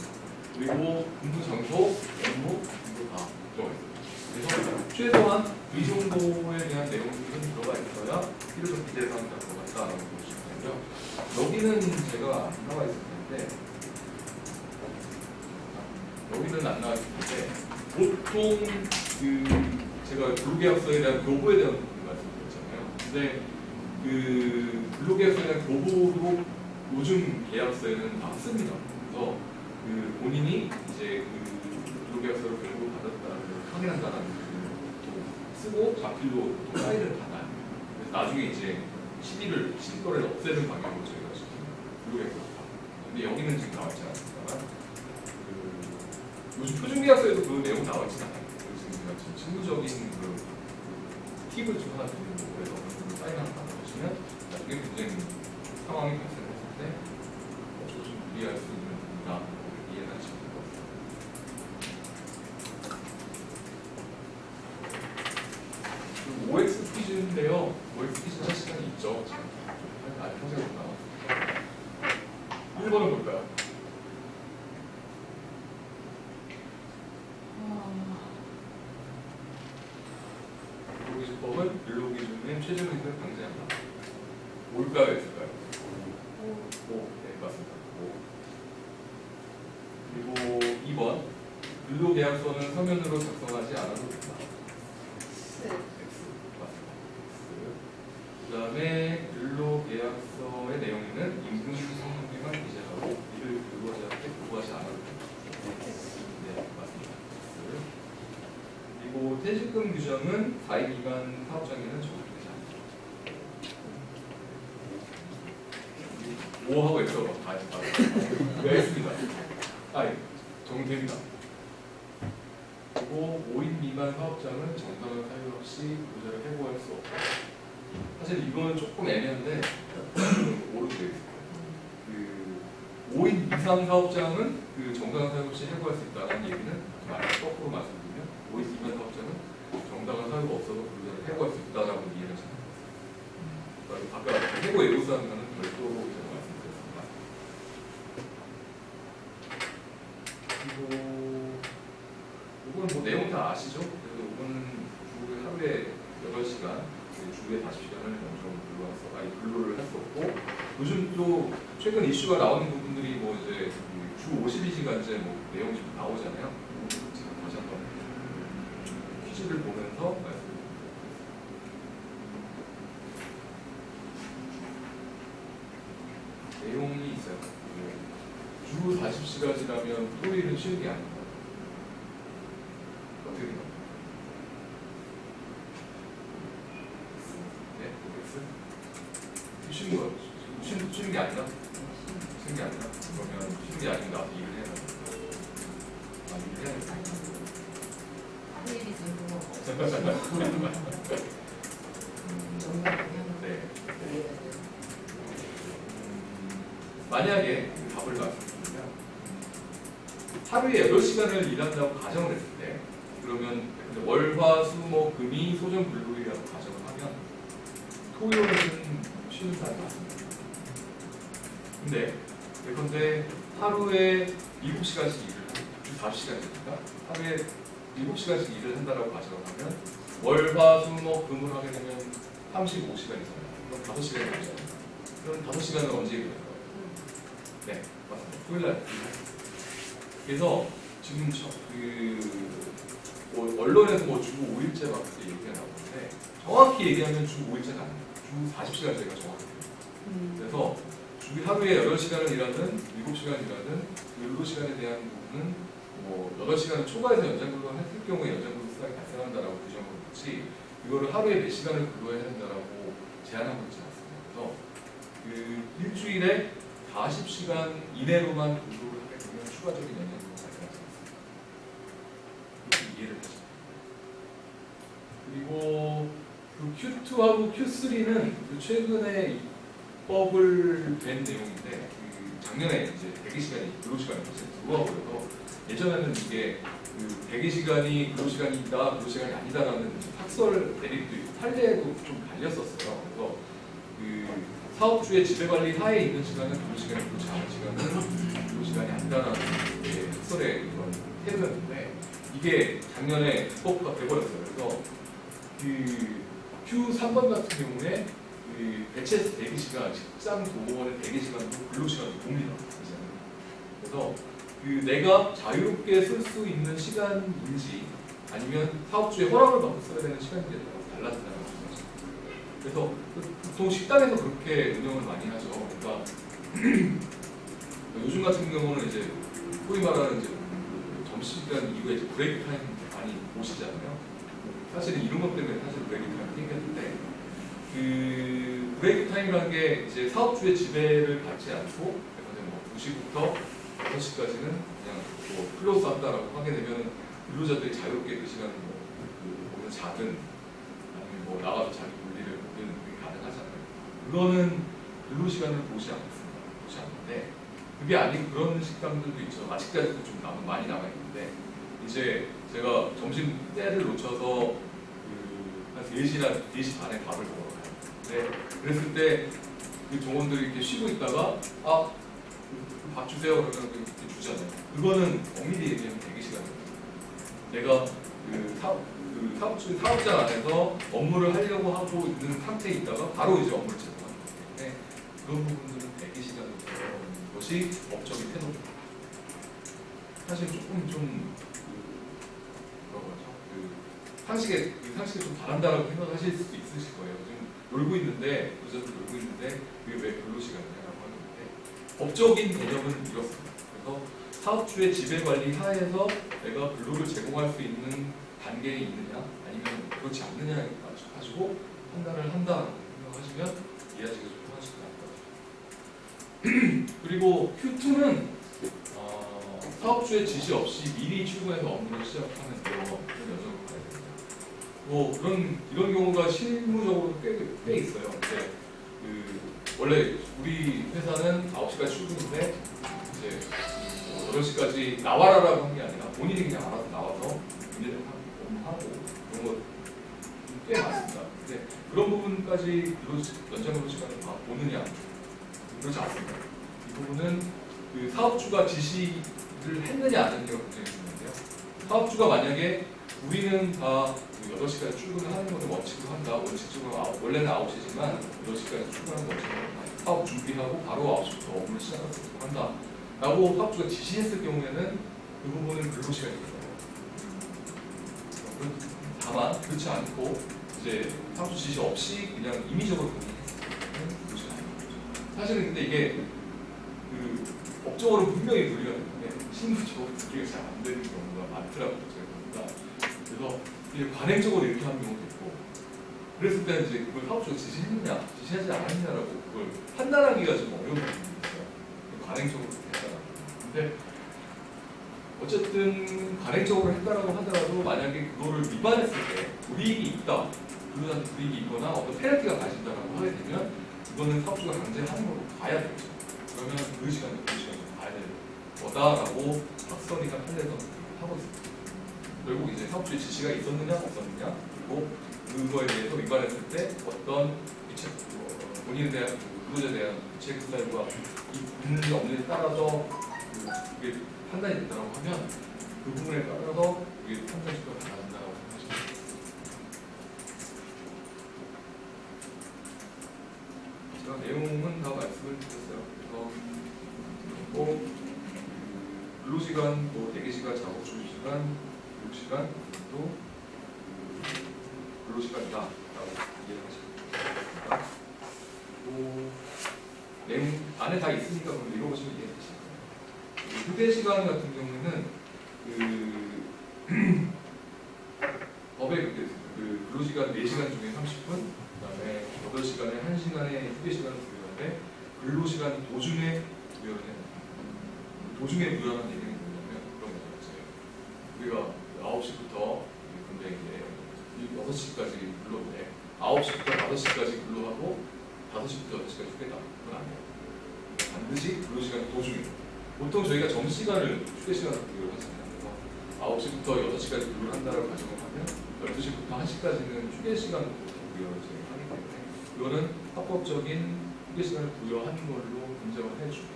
그리고 근무 장소, 업무 등도 다 들어가 있어요. 그래서 최소한 이 정도에 대한 내용들이 들어가 있어야 필요적 기대 사항이 다 들어갔다라고 보시면 되고요. 여기는 제가 안 나와 있을 텐데, 여기는 안 나와 있을 텐데, 보통 그 제가 근로계약서에 대한 교부에 대한 부분 말씀드렸잖아요. 근데 그 근로계약서에 대한 교부도 요즘 계약서에는 많습니다. 그래서 그 본인이 이제 그 근로계약서를 교부 받았다는 걸 확인한다는 걸 쓰고 자필로 또 사인을 받아요. 그래서 나중에 이제 시비거래를 없애는 방향으로 저희가 지금 근로계약서를 받아요. 근데 여기는 지금 나와 있지 않습니다만, 그 요즘 표준계약서에도 그 내용 나와 있지 않아요. 지금 실무적인 그 팁을 좀 하나 드리는 거고, 그래서 그 사인 하나 받아보시면 나중에 굉장히 상황이 발생했을 때 좀 유리할 수 있는 부분이다 이해를 하시면 될 것 같습니다. 그리고 OX 퀴즈인데요. OX 퀴즈 할 시간이 있죠. 아직 한 시간 남았습니다. 1번은 볼까요? 근로기준법은 근로기준의 최저임금을 강제한다. 뭘까요? 있을까요? 오, 네, 맞습니다. 오. 그리고 2번, 근로계약서는 서면으로 작성하지 않아도 된다. X. 맞습니다. X. 그 다음에 근로계약서의 내용에는 임금 성능비만 기재하고 이를 근로자한테 보고하지 않아도 된다. 네, 맞습니다. X. 그리고 퇴직금 규정은 4일 미만 사업장에는 적용되지 않습니다. 5하고 X가 다 했습니다. 네, 했습니다. 적용됩니다. 그리고 5인 미만 사업장은 정당한 사유 없이 근로자를 해고할 수 없다. 사실 이거는 조금 애매한데 오로 되어 있어요. 그 5인 이상 사업장은 그 정당한 사유 없이 해고할 수 있다는 얘기는 거꾸로 말씀드리면 5인 미만 사업장은 정당한 사유가 없어도 근로자를 해고할 수 있다라고 이해를 하시면 됩니다. 아까 해고 예고사항과는 별도로 제가 말씀드렸습니다. 그리고 이건 뭐 내용 다 아시죠? 그래서 이거는 주에 하루에 8시간, 주에 40시간을 근로를 할 수 없고, 요즘 또 최근 이슈가 나오는 부분들이 뭐 이제 주 52시간제 뭐 내용이 좀 나오잖아요. 제가 다시 한번 퀴즈를 보면서 말씀드리겠습니다. 내용이 있어요. 주 40시간이라면 토요일은 쉬는 게 아닙니다. 어떻게 생각해요? 네, 쉬는 거, 쉬는 게 아니라? 쉬는 게 아니라? 그러면 쉬는 게 아니면 나도 일을 해야 돼. 일을 해야 돼. 네. 만약에 답을 말씀드리면 하루에 8시간을 일한다고 가정을 했을 때, 그러면 월, 화, 수, 목, 금이 소정 근로일이라고 가정을 하면 토요일은 쉬는 날이 맞습니다. 근데 예컨대 하루에 7시간씩 일을 주 40시간이니까 하루에 7시간씩 일을 한다라고 가정을 하면 월, 화, 수, 목, 금을 하게 되면 35시간 이상이에요. 그럼 5시간이 남잖아요. 그럼 5시간은 언제 일을 할까요? 네, 맞습니다. 토요일날. 그래서 지금 언론에서 뭐 주 5일제 막 얘기가 나오는데 정확히 얘기하면 주 5일제가 아닙니다. 주 40시간제가 정확해요. 그래서 주 하루에 8시간을 일하든 7시간 일하든 근로시간에 대한 부분은 뭐 8시간을 초과해서 연장근로를 했을 경우에 연장근로 수당이 발생한다라고 규정을 했지, 이거를 하루에 몇 시간을 근로해야 된다라고 제한하고 있지 않습니다. 그래서 그 일주일에 40시간 이내로만 근로를 하게 되면 추가적인 연장근로가 발생하지 않습니다. 이렇게 이해를 하시면 됩니다. 그리고 그 Q2하고 Q3는 그 최근에 입법을 된 내용인데 작년에 이제 대기시간이 근로시간이 들어와 버려서 예전에는 이게 대기시간이 근로시간이다 근로시간이 아니다라는 학설 대립도 있고 판례도 좀 갈렸었어요. 그래서 사업주의 지배관리 하에 있는 시간은 근로시간이 그렇지 않은 시간은 근로시간이 아니다라는 학설의 그런 태도였는데 이게 작년에 입법화 돼버렸어요. 그래서 Q3번 같은 경우에 배치에서 대기시간, 직장 동호원의 대기시간도 근로시간도 동일합니다. 그래서 내가 자유롭게 쓸 수 있는 시간인지 아니면 사업주의 허락을 받고 써야 되는 시간인지에 따라서 달라진다는 거죠. 그래서 보통 식당에서 그렇게 운영을 많이 하죠. 그러니까 요즘 같은 경우는 이제 소위 말하는 이제 점심시간 이후에 이제 브레이크 타임 많이 보시잖아요. 사실은 이런 것 때문에 사실 브레이크 타임이 생겼는데 브레이크 타임이라는 게 이제 사업주의 지배를 받지 않고 뭐 2시부터 6시까지는 그냥 뭐 클로즈 한다라고 하게 되면 근로자들이 자유롭게 그 시간을 뭐 자든 아니면 뭐 나가서 자기 볼일을 보든 그게 가능하잖아요. 그거는 근로시간을 보지 않습니다. 보지 않는데 그게 아닌 그런 식당들도 있죠. 아직까지도 좀 많이 남아 있는데 이제 제가 점심 때를 놓쳐서 한 4시나 4시 반에 밥을 먹으러 가요. 네, 그랬을 때 그 종원들이 이렇게 쉬고 있다가 밥 주세요 그러면 이렇게 주잖아요. 그거는 엄밀히 얘기하면 대기시간이에요. 내가 사업장 안에서 업무를 하려고 하고 있는 상태에 있다가 바로 이제 업무를 제공하는 거기 때문에 그런 부분들은 대기시간으로 들어가는 것이 법적인 태도입니다. 사실 조금 좀 뭐라고 하죠? 상식에 좀 바란다라고 생각하실 수도 있으실 거예요. 지금 놀고 있는데 노자들 놀고 있는데 그게 왜 근로시간이냐라고 하는데 법적인 개념은 이렇습니다. 그래서 사업주의 지배관리 하에서 내가 근로를 제공할 수 있는 단계에 있느냐 아니면 그렇지 않느냐에 가지고 판단을 한다라고 생각하시면 이해하시기가 좀 편하실 것 같아요. 그리고 Q2는 사업주의 지시 없이 미리 출근해서 업무를 시작하는 그런 여정을 가야 됩니다. 뭐 이런 경우가 실무적으로 꽤 있어요. 근데 원래 우리 회사는 9시까지 출근인데 이제 8시까지 나와라라고 한 게 아니라 본인이 그냥 알아서 나와서 문제를 업무하고 그런 거 꽤 많습니다. 근데 그런 부분까지 연장 근로 시간을 다 보느냐 그렇지 않습니다. 이 부분은 사업주가 지시를 했느냐 안 했느냐가 굉장히 중요한데요. 사업주가 만약에 우리는 다 8시까지 출근을 하는 것을 원칙으로 한다. 원칙적으로 원래는 9시지만 8시까지 출근하는 원칙으로 사업 준비하고 바로 9시부터 업무를 시작하도록 한다. 라고 사업주가 지시했을 경우에는 그 부분은 근로시간이 있어요. 다만 그렇지 않고 이제 사업주 지시 없이 그냥 임의적으로 본인이 했을 때는 근로시간이 아닌 거죠. 사실은 근데 이게 법적으로 분명히 분리가 되는데 실무적으로 분리가 잘 안 되는 경우가 많더라고요. 제가 보니까. 그래서 이게 관행적으로 이렇게 하는 경우도 있고 그랬을 때는 이제 그걸 사업주가 지시했느냐 지시하지 않았느냐라고 그걸 판단하기가 좀 어려운 부분이 있어요. 관행적으로 했다라고. 근데 어쨌든 관행적으로 했다라고 하더라도 만약에 그거를 위반했을 때 불이익이 있다 근로자한테 불이익이 있거나 어떤 페널티가 가진다라고 하게 되면 그거는 사업주가 강제하는 걸로 가야 되죠. 그러면 그 시간에 가야 될 거다라고 학설이나 판례에서 하고 있습니다. 결국 이제 사업주의 지시가 있었느냐 없었느냐 그리고 그거에 대해서 위반했을 때 어떤 본인에 대한 근로자에 대한 대책 수사가 있는지 없는지에 따라서 그게 판단이 된다고 하면 그 부분에 따라서 이게 판단 수가 달라진다고 생각하시면 됩니다. 제가 내용은 다 말씀을 드렸어요. 그래서 꼭 근로시간, 또 대기시간, 작업 조율시간, 교육시간, 또 근로시간이다라고 이해하시면 됩니다. 내용 안에 다 있으니까 그럼 읽어보시면 이해되실 거예요. 휴게시간 같은 경우는 법에 근로시간 4시간 중에 30분, 그 다음에 8시간에 1시간의 휴게시간을 부여하는데 근로시간이 도중에 부여를 해요. 도중에 부여하는 얘기는 뭐냐면 그런 거죠. 우리가 9시부터 근데 이제 6시까지 근로인데 9시부터 5시까지 근로하고 5시부터 8시까지 휴게다. 그건 아니에요. 반드시 근로시간 도중에. 보통 저희가 점심시간을 휴게시간으로 부여를 하잖아요. 그래서 9시부터 6시까지 근로를 한다라고 가정을 하면 12시부터 1시까지는 휴게시간으로 부여를 하기 때문에 이거는 합법적인 휴게시간을 부여하는 걸로 인정을 해줍니다.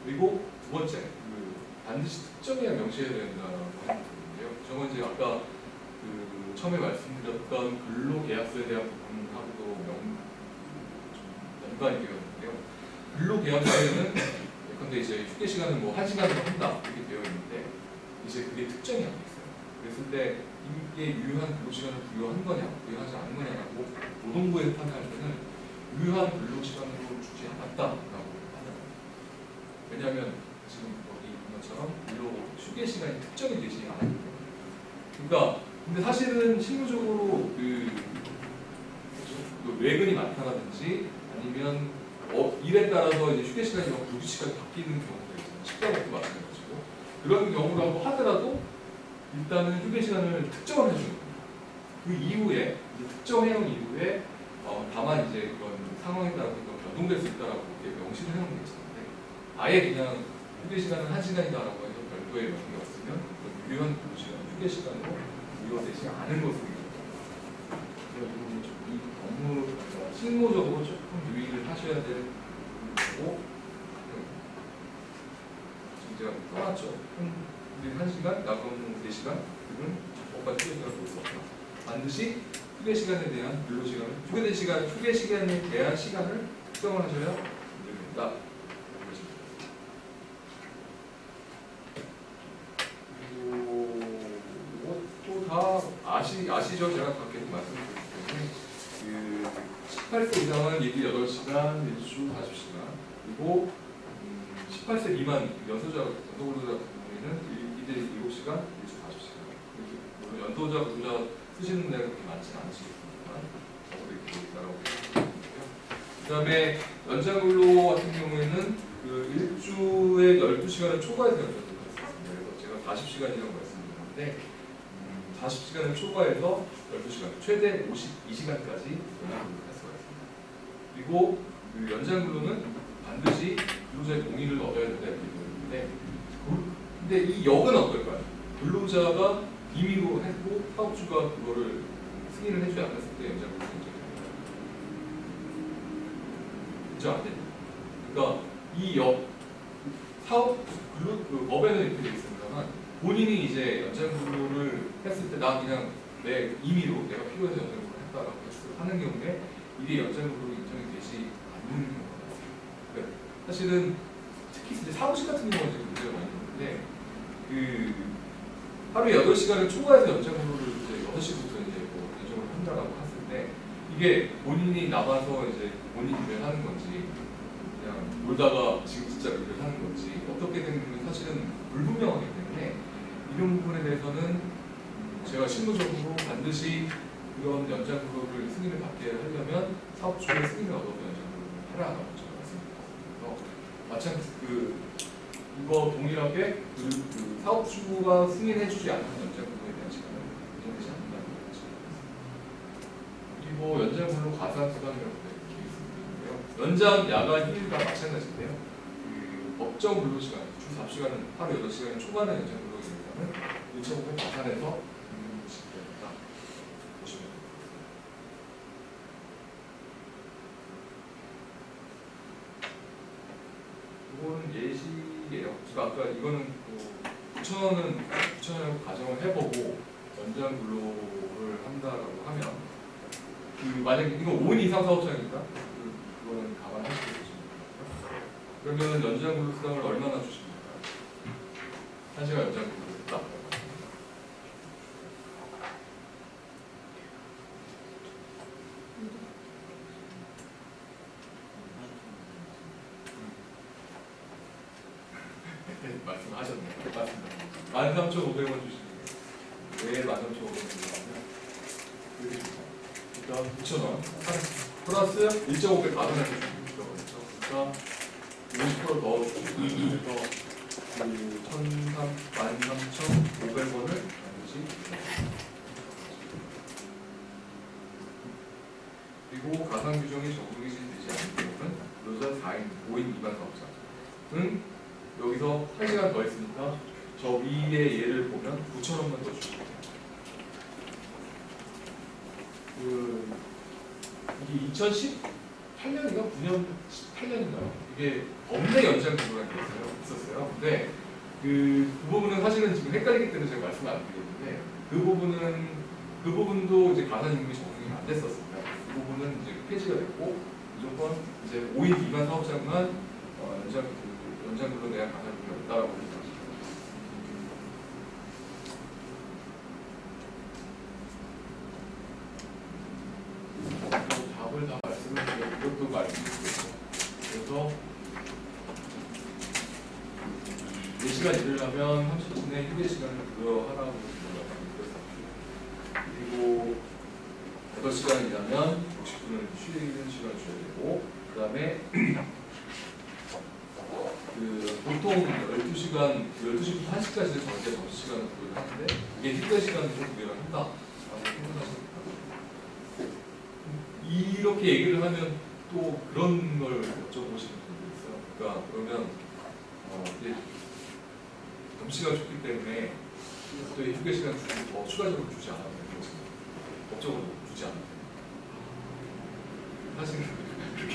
그리고 두 번째, 반드시 특정해야 명시해야 된다고 하는 부분인데요. 저건 이제 아까 처음에 말씀드렸던 근로계약서에 대한 부분하고도 좀 연관이 되었는데요. 근로계약서에는 예컨대 이제 휴게시간을 뭐 1시간으로 한다 이렇게 되어 있는데 이제 그게 특정이 안 돼 있어요. 그랬을 때 이게 유효한 근로시간을 부여한 거냐, 부여하지 않은 거냐라고 노동부에서 판단할 때는 유효한 근로시간으로 주지 않았다라고 판단합니다. 왜냐하면 지금 여기 본 것처럼 근로 휴게시간이 특정이 되지 않았기 때문에. 그러니까 근데 사실은 실무적으로 외근이 많다라든지 아니면 일에 따라서 이제 휴게 시간이 불규칙하게 바뀌는 경우가 있어요. 식사복도 마찬가지고 그런 경우라고 하더라도 일단은 휴게 시간을 특정을 해주는 겁니다. 그 이후에 특정해놓은 이후에 다만 이제 그런 상황에 따라서 변동될 수 있다라고 이렇게 명시를 해놓은 게 있었는데 아예 그냥 휴게 시간은 1시간이다라고 해서 별도의 명이 없으면 유효한 근로시간 휴게 시간으로 부여되지 않은 것으로 이 업무 실무적으로 조금 유의를 하셔야 될 거고 지금 제가 떠났죠. 우리 1시간, 야근 업무 4시간 그건 법과 휴게시간을 볼 수 없다. 반드시 휴게 시간에 대한 근로시간을 휴게 시간에 대한 시간을 특정을 하셔야 됩니다. 다 아시죠? 제가 다 계속 말씀드렸기 때문에 18세 이상은 일일 8시간, 일주 40시간 그리고 18세 미만 연소근로자 같은 경우에는 일일 7시간, 일주 40시간 물론 연소자 근로자 쓰시는 데가 그렇게 많지는 않으시겠지만 적어도 이렇게 있다고 생각하고요. 그 다음에 연장근로 같은 경우에는 일주에 12시간을 초과해서 연장근로를 했습니다. 그래서 제가 40시간이라고 말씀드렸는데 40시간을 초과해서 12시간, 최대 52시간까지 연장근로를 할 수가 있습니다. 그리고 연장근로는 반드시 근로자의 동의를 얻어야 된다 이렇게 되어 있는데 근데 이 역은 어떨까요? 근로자가 임의로 했고 사업주가 그거를 승인을 해주지 않았을 때 연장근로 인정 안 됩니다. 그러니까 이 역, 사업 법에는 이렇게 되어 있습니다만 본인이 이제 연장근로를 했을 때 나 그냥 내 임의로 내가 필요해서 연장근로를 했다라고 하는 경우에 이게 연장근로로 인정이 되지 않는 경우가 많습니다. 그러니까 사실은 특히 이제 사무실 같은 경우는 이제 문제가 많이 있는데 하루에 8시간을 초과해서 연장근로를 이제 6시부터 이제 뭐 연장을 한다라고 했을 때 이게 본인이 나가서 이제 본인 일을 하는 건지 그냥 놀다가 지금 진짜 일을 하는 건지 어떻게 되는 사실은 불분명하기 때문에 이런 부분에 대해서는 제가 실무적으로 반드시 그런 연장근로를 승인을 받게 하려면 사업주의 승인을 얻어서 연장근로를 하라고 제가 말씀드렸습니다. 마찬가지 이거 동일하게 사업주가 승인해주지 않는 연장근로에 대한 시간은 인정되지 않는다는 거죠. 그리고 연장근로 가산수당이라고 되어 있는데요. 연장, 야간, 휴일과 마찬가지인데요. 법정 근로시간, 주 4시간은 하루 8시간 초과하는 연장근로에 대해서는 1.5배 가산해서 됩니다. 보시면 이거는 예시예요. 제가 아까 이거는 9,000원을 가정을 해보고 연장 근로를 한다라고 하면 만약에 이거 5인 이상 사업장이니까 그거는 감안하시고 계십니다. 그러면 연장 근로 수당을 얼마나 주십니까? 1시간 연장 근로 수당. 말씀하셨네요. 맞습니다. 13,500원 주시는 왜 13,500원 주시냐면 일단 9,000원 플러스 1.5배 가산해서 주시는 거죠. 그러니까 50%더 주시고 그래서 13,500원을 반드시 그리고 그리고 가상 규정이 적용이 되지 않는 경우는 근로자 4인, 5인 미만 사업자는 여기서 1시간 더 했으니까 저 위에 얘를 보면 9,000원만 더 주시면 돼요. 이게 2018년인가 9년 18년인가요? 이게 법내 연장 근로라는 게 있었어요. 근데 그 부분은 사실은 지금 헷갈리기 때문에 제가 말씀을 안 드리겠는데 그 부분도 이제 가산임금이 적용이 안 됐었습니다. 그 부분은 이제 폐지가 됐고 무조건 이제 5인 미만 사업자만 연장 근로에 대한 가산임금이 없다라고 합니다. 답을 다 말씀을 드리고 이것도 말씀드리고 그래서 4시간 일을 하면 30분의 휴게 시간을 부여하라고 그리고 8시간 일하면 60분을 쉬는 시간을 줘야 되고 그 다음에 보통 12시간, 12시부터 1시까지는 절대 점심시간을 구별을 하는데 이게 휴게 시간을 좀 구별을 한다라고 생각하십니다. 이렇게 얘기를 하면 또 그런 걸 여쭤보시는 분들이 있어요. 그러니까 그러면 이제 점심시간 줬기 때문에 또 휴게 시간 주고 더 추가적으로 주지 않아도 되는 거지. 법적으로 주지 않아도 되는 사실 그렇게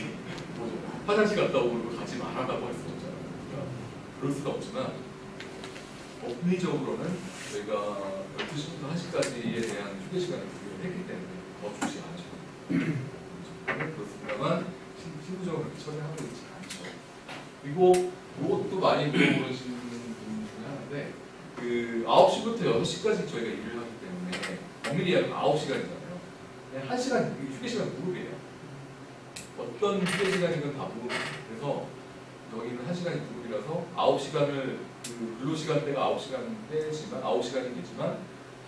화장실 갔다 오고 가지 말아라고 할 수 없잖아요. 그러니까 그럴 수도 없지만 법리적으로는 저희가 12시부터 1시까지에 대한 휴게 시간을 구별을 했기 때문에 더 주지 않으셔도 그렇습니다만 실무적으로 그렇게 처리하고 있지 않죠. 그리고 이것도 많이 물어보시는 분 중에 하나인데 9시부터 6시까지 저희가 일을 하기 때문에 엄밀히 얘기하면 9시간이잖아요. 1시간 휴게 시간 무급이에요. 어떤 휴게 시간이건 다 무급이에요. 그래서 여기는 1시간이 무급이라서 9시간을 근로시간대가 9시간대지만 9시간이겠지만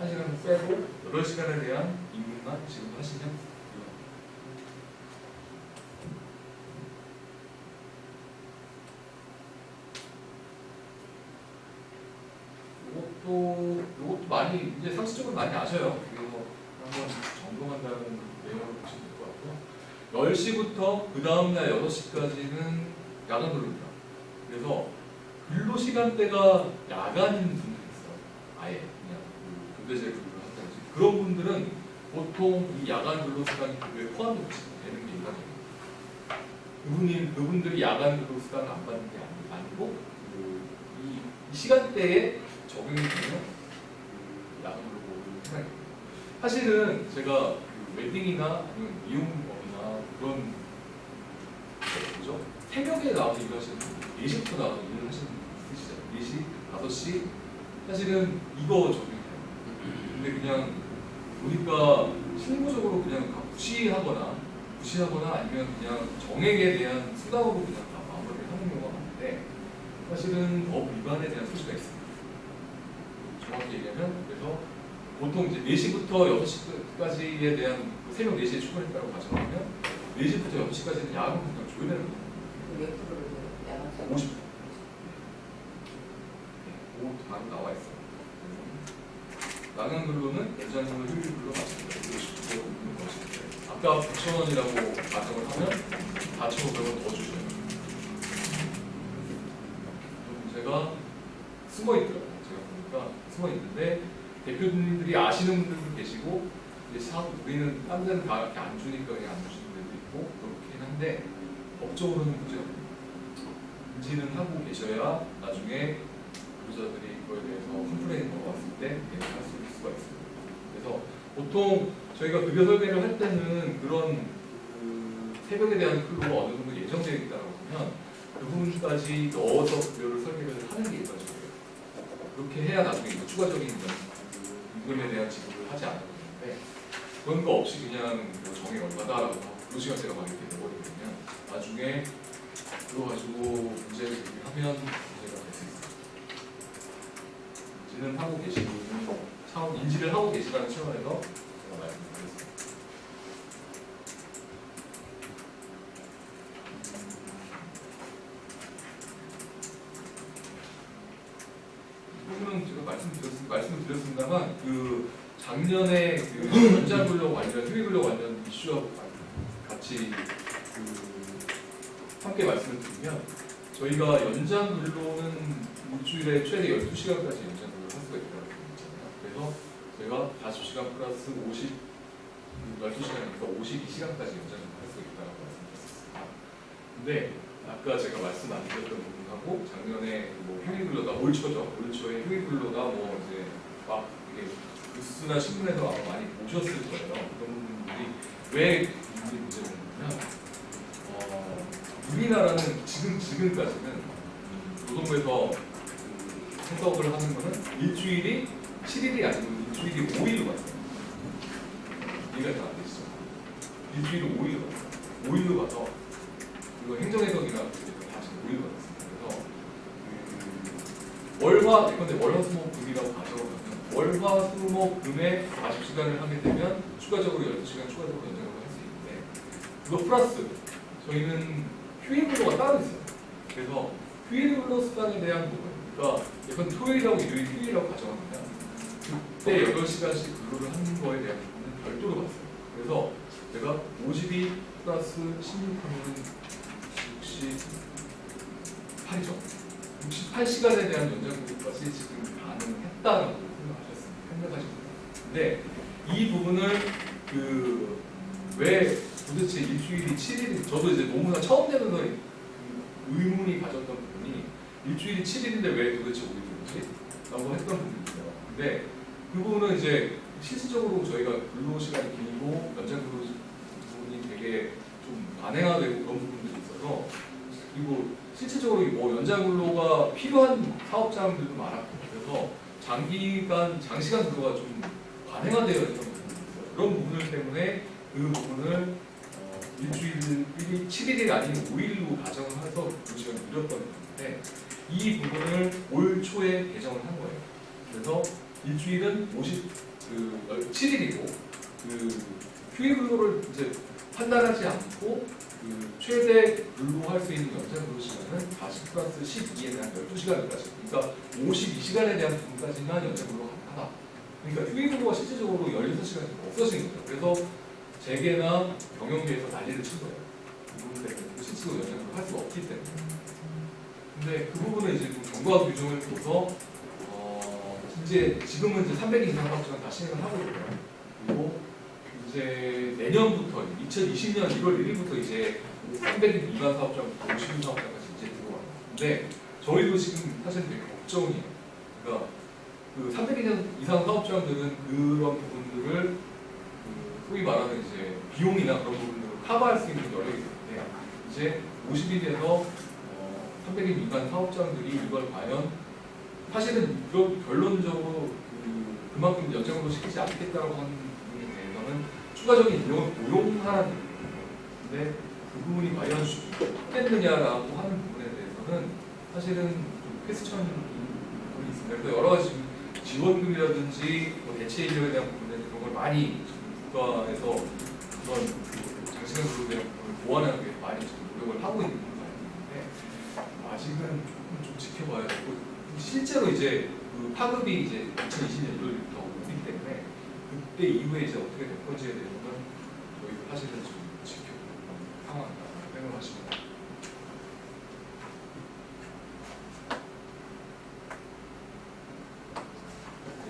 1시간을 빼고 8시간에 대한 임금만 지금 하시면 이것도 많이 이제 상식적으로 많이 아셔요. 그래서 한번 점검한다는 내용을 보시면 될 것 같고요. 10시부터 그 다음날 6시까지는 야간 근로입니다. 그래서 근로 시간대가 야간인 분들이 있어요. 아예 그냥 교대제 근로를 한다든지 그런 분들은 보통 이 야간 근로 시간 급여에 포함되는 게 일반적입니다. 그분들이 야간 근로 시간을 안 받는 게 아니고 이 시간대에 적용이 되면 야간 근로를 생각합니다. 사실은 제가 웨딩이나 아니면 미용업이나 그런 뭐죠? 새벽에 나와서 일하시는 분, 4시부터 나와서 일을 하시는 분 있으시잖아요. 4시, 5시 사실은 이거 적용돼요. 근데 그냥 보니까 실무적으로 그냥 무시하거나 아니면 그냥 정액에 대한 수당으로 그냥 다 마무리를 하는 경우가 많은데 사실은 법 위반에 대한 소지가 있습니다. 정확히 얘기하면 그래서 보통 이제 4시부터 6시까지에 대한 새벽 4시에 출근했다고 가정하면 4시부터 6시까지는 야간 그냥 줘야 되는 거예요. 몇 프로를 야간 50%. 그것도 바로 나와 있어요. 야간 근로는 연장 근로, 휴일 근로 마찬가지로 50% 있는 것인데 아까 9,000원이라고 가정을 하면 4,500원 더 주셔야 돼요. 제가 숨어 있더라고요. 제가 보니까 숨어 있는데 대표님들이 아시는 분들도 계시고 이제 우리는 딴 데는 다 이렇게 안 주니까 그냥 안 주시는 분들도 있고 그렇긴 한데 법적으로는 문제가 없어요. 인지는 하고 계셔야 나중에 근로자들이 이거에 대해서 컴플레인이 왔을 때 대응할 수 있을 수가 있습니다. 그래서 보통 저희가 급여 설계를 할 때는 그런 새벽에 대한 근로가 어느 정도 예정되어 있다고 하면 그 부분까지 넣어서 급여를 설계를 하는 게 일반적이에요. 그렇게 해야 나중에 추가적인 임금에 대한 지급을 하지 않아도 되는데 그런 거 없이 그냥 뭐 정액 얼마다라고 그 시간대가 막 이렇게 돼버리면 나중에 그거 가지고 문제를 제기하면 문제가 될 수 있습니다. 인지는 하고 계시는 차원, 인지를 하고 계시다는 차원에서 제가 말씀드렸습니다. 이거는 제가 말씀을 드렸습니다만 작년에 연장 근로 관련, 휴일 근로 관련 이슈하고 같이 함께 말씀을 드리면 저희가 연장 근로는 일주일에 최대 12시간까지 연장 근로를 할 수가 있다고 했잖아요. 그래서 저희가 40시간 플러스 12시간이니까 52시간까지 연장 근로를 할 수가 있다고 말씀드렸습니다. 근데 아까 제가 말씀 안 드렸던 부분하고 작년에 뭐 휴일 근로가 올 초에 휴일 근로가 뭐 이제 막 이게 뉴스나 신문에서 아마 많이 보셨을 거예요. 그런 분들이 왜 이 문제가 있냐면 우리나라는 지금까지는 노동부에서 해석을 하는 거는 일주일이 7일이 아니고 일주일이 5일로 갔어요. 이해가 잘 안 되시죠? 일주일이 5일로 갔어요. 5일로 가서 이거 행정해석이나 다시 5일로 갔습니다. 그래서 예컨대 월화수목금이라고 가져오면 월화수목금에 40시간을 하게 되면 추가적으로 12시간 추가적으로 연장을 할 수 있는데 그거 플러스 저희는 휴일 근로가 따로 있어요. 그래서 휴일 근로 수당에 대한 부분, 그러니까 예컨대 토요일하고 일요일 휴일이라고 가져가면 그때 8시간씩 근로를 하는 거에 대한 부분은 별도로 봤어요. 그래서 제가 52 플러스 16하면 68이죠. 68시간에 대한 연장 근로까지 지금 가능했다라고 생각하십니다. 근데 이 부분을 왜 도대체 일주일이 7일, 저도 이제 너무나 처음 되면서 의문이 가졌던 부분이 일주일이 7일인데 왜 도대체 5일이지? 라고 했던 부분이에요. 근데 그 부분은 이제 실질적으로 저희가 근로시간이 길고 연장 근로 부분이 되게 좀 만행화되고 그런 부분들이 있어서 그리고 실질적으로 뭐 연장 근로가 필요한 사업자들도 많았고 그래서 장시간 근로가 좀 관행화되어 있던 부분이 있어요. 그런 부분들 때문에 그 부분을 일주일이 7일이 아닌 5일로 가정을 해서 근로시간을 늘렸던 건데 이 부분을 올 초에 개정을 한 거예요. 그래서 일주일은 7일이고 휴일 근로를 이제 판단하지 않고 최대 근로할 수 있는 연장 근로 시간은 40 플러스 12에 대한 12시간까지, 그러니까 52시간에 대한 부분까지만 연장 근로가 가능하다. 그러니까 휴일 근로가 실질적으로 16시간이 없어진 거죠. 그래서 재계나 경영계에서 난리를 친 거예요. 그 부분 때문에 실질적으로 연장 근로를 할 수가 없기 때문에. 근데 그 부분은 이제 좀 경과 규정을 둬서 지금은 이제 300일 이상 사업장을 다 시행을 하고 있고요. 그리고 이제 내년부터 2020년 1월 1일부터 이제 300일 미만 사업장부터 50일 사업장까지 이제 들어와요. 근데 저희도 지금 사실 되게 걱정이에요. 그러니까 300일 이상 사업장들은 그런 부분들을 소위 말하는 이제 비용이나 그런 부분들을 커버할 수 있는 여력이 있는데 이제 50일에서 300일 미만 사업장들이 이걸 과연 사실은 결론적으로 그만큼 연장으로 시키지 않겠다고 하는 부분에 대해서는 추가적인 비용을 고용하라는 거예요. 근데 그 부분이 과연 쉽겠느냐라고 하는 부분에 대해서는 사실은 좀 퀘스천이 부분이 있습니다. 그래서 여러 가지 지원금이라든지 대체 인력에 대한 부분에 그런 걸 많이 국가에서 그런 장시간 근로에 대한 부분을 보완하기 위해 많이 노력을 하고 있는 부분이 있는데 아직은 조금 좀 지켜봐야 되고 실제로 이제 파급이 이제 2020년 1월부터 오기 때문에 그때 이후에 이제 어떻게 될 건지에 대해서는 저희도 사실은 좀 지켜보는 상황이다 생각하십니다.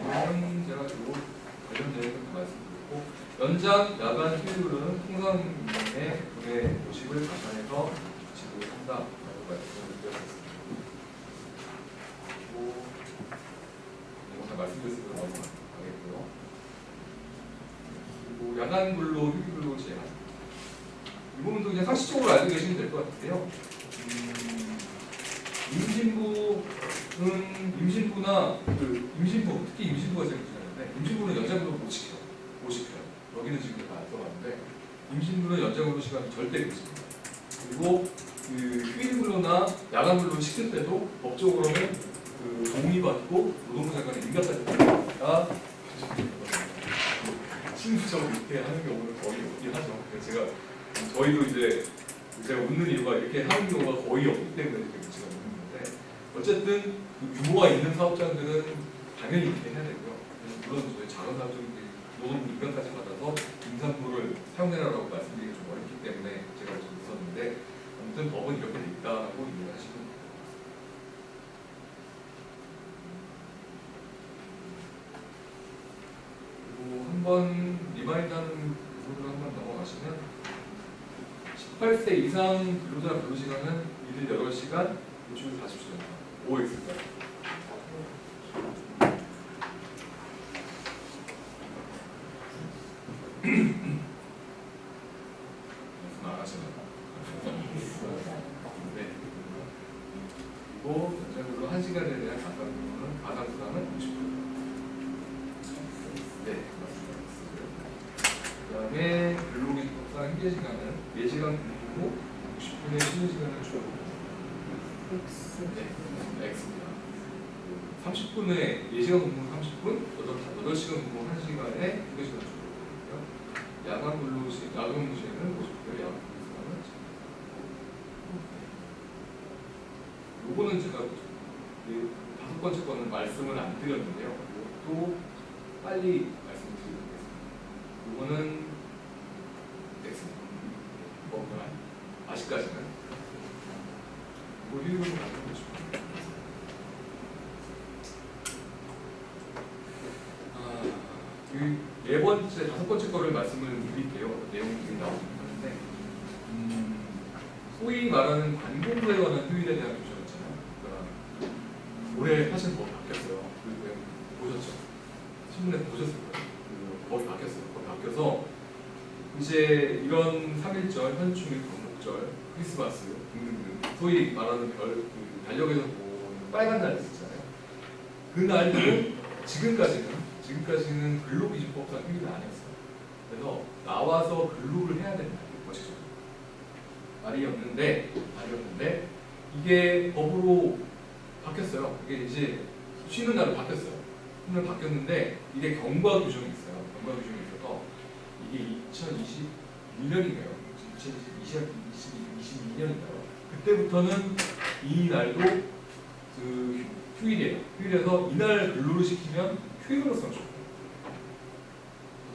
내용은 제가 요 관련 내용을 말씀드렸고 연장, 야간, 휴일로는 통상인의 분의 50을 감안해서 지급한다라고 말씀을 드렸습니다. 말씀드렸으면 넘어가겠고요. 그리고 야간 근로, 휴일 근로 제한. 이 부분도 그냥 상식적으로 알고 계시면 될 것 같은데요. 임신부나 임신부, 특히 임신부가 제일 중요한데 임신부는 연장 근로 못 시켜요. 여기는 지금 다 들어갔는데 임신부는 연장 근로 시간이 절대 그렇습니다. 그리고 휴일 근로나 야간 근로를 시킬 때도 법적으로는 동의받고 노동부 장관의 인가까지 받아야 실무적으로 이렇게 하는 경우는 거의 없긴 하죠. 그래서 저희도 이제 제가 웃는 이유가 이렇게 하는 경우가 거의 없기 때문에 이렇게 문제가 있는 건데 어쨌든 규모가 있는 사업장들은 당연히 이렇게 해야 되고요. 물론 저희 작은 사업장들이 노동부 인가까지 받아서 임산부를 사용해라라고 말씀드리기가 좀 어렵기 때문에 리마인드하는 부분으로 한번 넘어가시면 18세 이상 근로자 근로시간은 일일 8시간, 일주일 40시간, OX입니다. 네. 그리고 전체적으로 1시간에 대한 가상 부담은 50%. 네, 맞습니다. 그 다음에 근로기준법상 휴게시간은 4시간 근무 후 60분의 쉬는 시간을 주고 네, X입니다. 30분에 4시간 근무 30분, 8시간 근무 1시간에 휴게시간 주고 야간 근무 시에는 50분의 야간 근무 시간을 요거는 제가 그 5번째 거는 말씀을 안 드렸는데요. 이것도 빨리 말씀드리겠습니다. 요거는 됐습니다. 아직까지는 효율을 가지고 싶습니다. 네 번째, 5번째 거를 말씀을 드릴게요. 내용들이 나오긴 하는데 소위 말하는 관공서에 관한 효율에 대한 규정이잖아요. 그러니까 올해 사실 뭐 바뀌었어요. 보셨죠? 신문에 보셨을 거예요. 법이 바뀌었어요. 법이 바뀌어서 이제 이런 3.1절, 현충일, 광복절, 크리스마스 등등등 소위 말하는 달력에서 보는 빨간 날 있잖아요. 그 날들은 지금까지는 근로기준법상 휴일이 아니었어요. 그래서 나와서 근로를 해야 되는 날이에요. 멋있죠? 말이었는데 이게 법으로 바뀌었어요. 이게 이제 쉬는 날로 바뀌었어요. 쉬는 날 바뀌었는데 이게 경과 규정이 있어요. 경과 규정이 있어서 이게 2022년인가요? 2022년인가요? 그때부터는 이 날도 그 휴일이에요. 휴일에서 이날 근로를 시키면 휴일로서 좋고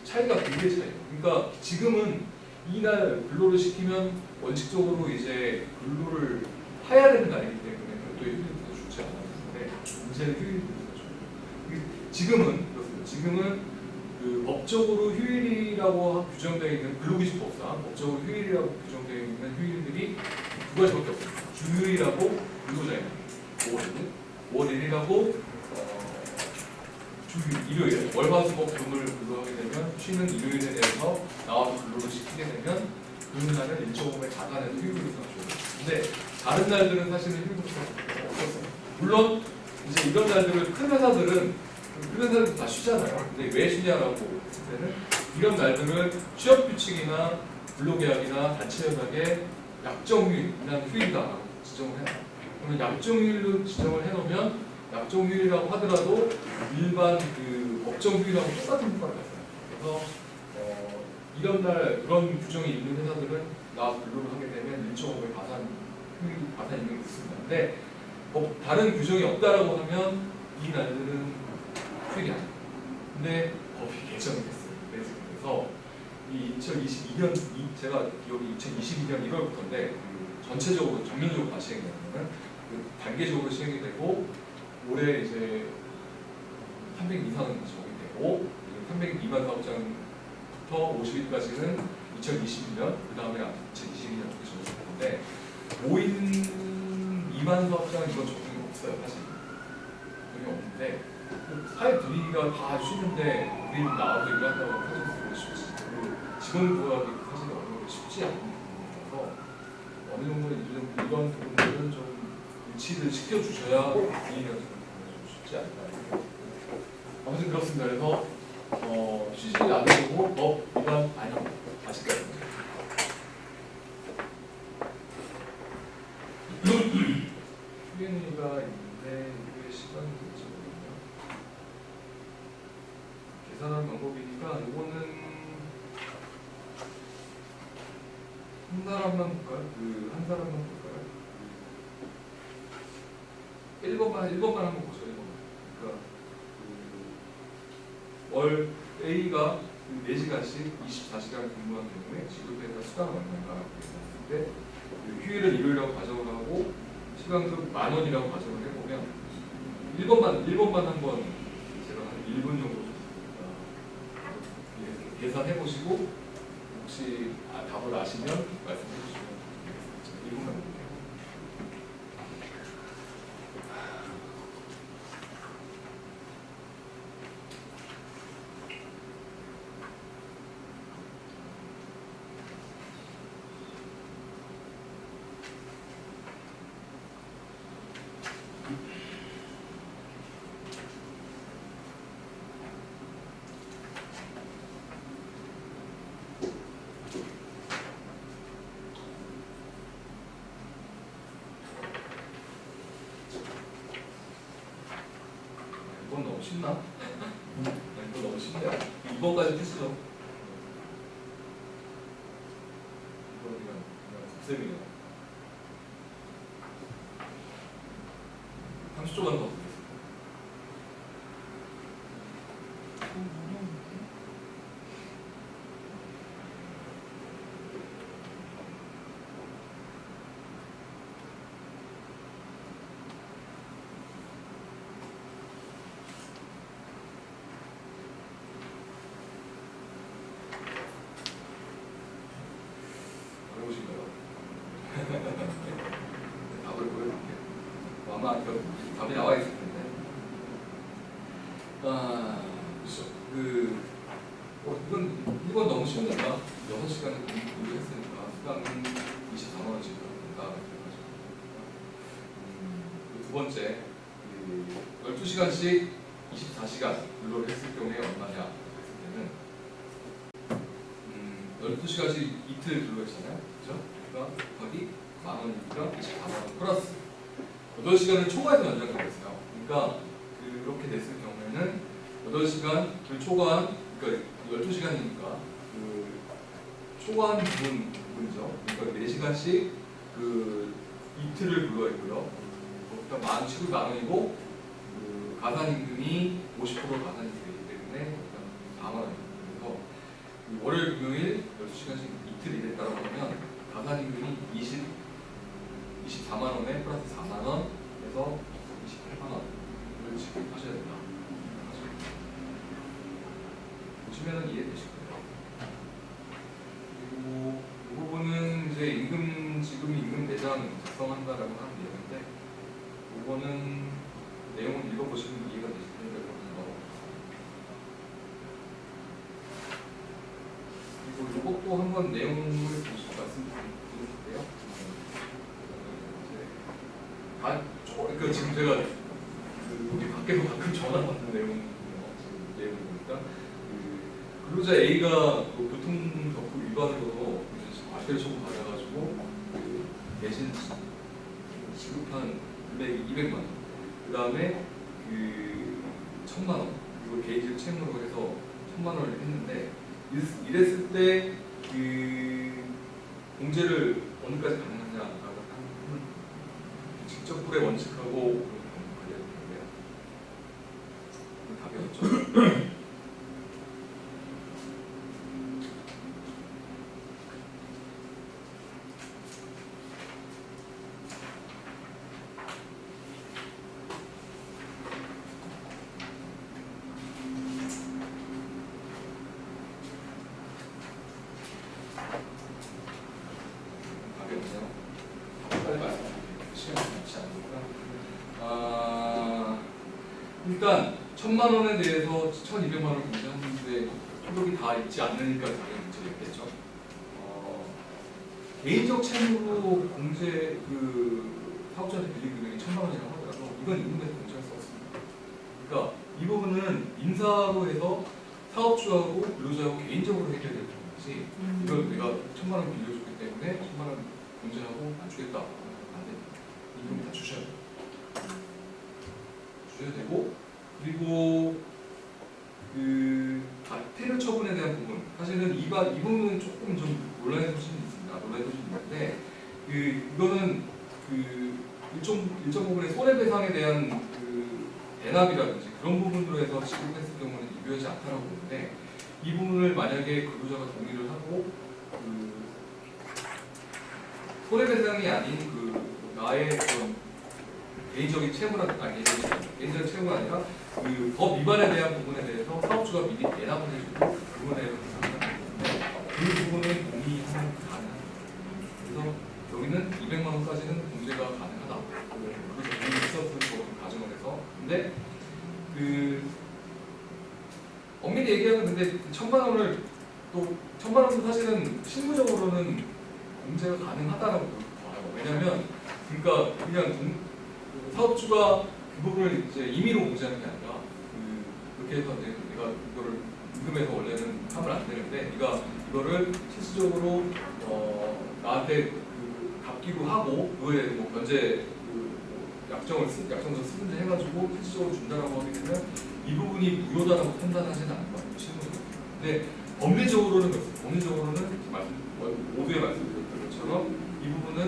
차이가 되게 차이예요. 그러니까 지금은 이날 근로를 시키면 원칙적으로 이제 근로를 해야 되는 날이기 때문에 별도의 휴일도 주지 않았는데 이제는 휴일도 주죠. 지금은 그렇습니다. 지금은 그 법적으로 휴일이라고 규정되어 있는 근로기준법상 법적으로 휴일이라고 규정되어 있는 휴일들이 두 가지밖에 없습니다. 주휴일하고 근로자입니다. 5월 1일하고 주휴일, 일요일, 월화수목 금을 근로하게 되면 쉬는 일요일에 대해서 나와서 근로를 시키게 되면 그 날은 일정금의 자산에서 휴일로서 줘요. 근데 다른 날들은 사실은 휴일로서 없었어요. 물론 이제 이런 날들을 큰 회사들은 다 쉬잖아요. 근데 왜 쉬냐라고 했을 때는 이런 날들을 취업규칙이나 근로계약이나 단체협약에 약정휴일이라는 휴일이다라고 지정을 해요. 그러면 약정휴일로 지정을 해놓으면 약정휴일이라고 하더라도 일반 그 법정휴일하고 똑같은 효과를 가져요. 그래서 이런 날 그런 규정이 있는 회사들은 나와서 근로를 하게 되면 1.5배 가산 임금이 있습니다. 근데 다른 규정이 없다라고 하면 이 날들은 휴일이 아니에요. 근데 법이 개정이 됐어요. 그래서 이 2022년 제가 기억이 2022년 1월부터인데 전체적으로 전면적으로 다 시행이 되면 단계적으로 시행이 되고 올해 이제 300 이상은 적용이 되고 300 미만 사업장부터 50일까지는 2021년 그 다음에 2022년 이렇게 적용이 되는데 5인 미만 사업장은 이건 적용이 없어요. 사실 적용이 없는데 사회 분위기가 다 쉬는데 우리 나와서 일한다고 사실 쉽지 직원 구하기 사실 어려운 쉽지 않은 부분이라서 어느 정도 이런 부분들은 좀 일치를 시켜주셔야 이해가 좀 쉽지 않을까. 아무튼 그렇습니다. 그래서 쉬지 않으려고 법 위반 아닙니다. 아직까지. 휴게가 있는데 이게 시간이 되거든요. 계산하는 방법이니까 이거는 한 사람만 볼까요? 한 사람만 볼까요? 1번만 한번 보죠. 1번만. 그러니까 월 A가 4시간씩 24시간 근무한 경우에 지급회사 수당을 얼마인가라고 했을 때 휴일은 일요일이라고 가정을 하고 시간급 10,000원이라고 가정을 해보면 1번만 한번 제가 한 1분 정도 계산해 보시고 혹시 답을 아시면 말씀해 주시면 되겠습니다. 1분만 드릴게요. 이건 너무 쉽나? 이건 너무 쉽네요. 2번까지 푸시죠. 이건 그냥 곱셈이네요. 30초간 더 보겠습니다. 어려우신가요? 답을 보여드릴게요. 아마 답이 나와 있을 텐데. 그렇죠. 이건 너무 쉬운 건가? 6시간을 공부했으니까 수강은 24만 원씩 된다. 두 번째, 12시간씩 24시간 근로를 했을 경우에 얼마냐 했을 때는 12시간씩 이틀 근로했잖아요. 그죠? 그러니까 곱하기 만 원이니까 24만 원 플러스 8시간을 초과해서 연장하고 있어요. 그러니까 그렇게 됐을 경우에는 8시간 그 초과한, 그러니까 12시간이니까 그 초과한 부분이죠. 그러니까 4시간씩 그 이틀을 근로했고요. 거기다 만 시급 만 원이고 그 가산임금이 50% 가산임금이기 때문에 4만 원입니다. 그래서 월요일 금요일 12시간씩 이틀 일했다고 하면 가산임금이 24만 원에 플러스 4만 원 해서 28만 원을 지급하셔야 된다. 보시면은 이해되실 거예요. 그리고 이 부분은 이제 지금 임금 대장 작성한다라고 하는 내용인데, 이거는 내용을 읽어보시면 이해가 되실 텐데 그리고 이것도 한번 내용을 보시고 말씀드릴게요. 그러니까 지금 제가 여기 밖에서 가끔 전화 받는 내용이에요. 지금 내용을 보니까 근로자 A가 교통법규 위반으로 과태료 처분 받아가지고 대신 지급한 금액이 200만 원, 그 다음에 1000만 원, 그리고 개인적 채무로 해서 1000만 원을 했는데, 이랬을 때 공제를 어느까지 가능하냐가 직접불의 원칙하고 관련된데요. 답이 없죠. 일단 1000만 원에 대해서 1200만 원을 공제하는데 소득이 다 있지 않으니까 당연히 문제겠죠. 개인적 채무로 공제 사업자한테 빌린 금액이 1000만 원이라고 하더라도 이건 임금에서 공제할 수 없습니다. 그러니까 이 부분은 인사로 해서 사업주하고 근로자하고 개인적으로 해결해야 될 부분이지, 이걸 내가 1000만 원 빌려줬기 때문에 1000만 원 공제하고 안 주겠다. 안 됩니다. 임금 다 주셔야 돼요. 주셔야 되고, 그리고 과태료 처분에 대한 부분, 사실은 이 부분은 조금 좀 논란의 소신이 있습니다. 논란의 소신이 있는데, 이거는 일정 부분의 손해배상에 대한 대납이라든지 그런 부분으로 해서 지급했을 경우는 유효하지 않다고 보는데, 이 부분을 만약에 근로자가 동의를 하고 손해배상이 아닌 나의 그런 개인적인 개인적인 채무가 아니라 법 위반에 대한 부분에 대해서 사업주가 미리 대납을 해주고 그 부분에 대해서 천만 원을 또 천만 원도 사실은 실무적으로는 공제가 가능하다라고 봐요. 왜냐하면 그러니까 그냥 사업주가 그 부분을 이제 임의로 공제하는 게 아니라 그렇게 해서 내가 이거를 임금에서 원래는 하면 안 되는데 네가 이거를 실질적으로 나한테 갚기로 하고 그거에 뭐 변제 약정도 쓰든지 해가지고 실질적으로 준다라고 하게 되면 이 부분이 무효다라고 판단하지는 않는 것 같아요. 실무적으로. 근데 법리적으로는 그렇습니다. 법리적으로는 모두에 말씀드렸던 것처럼 이 부분은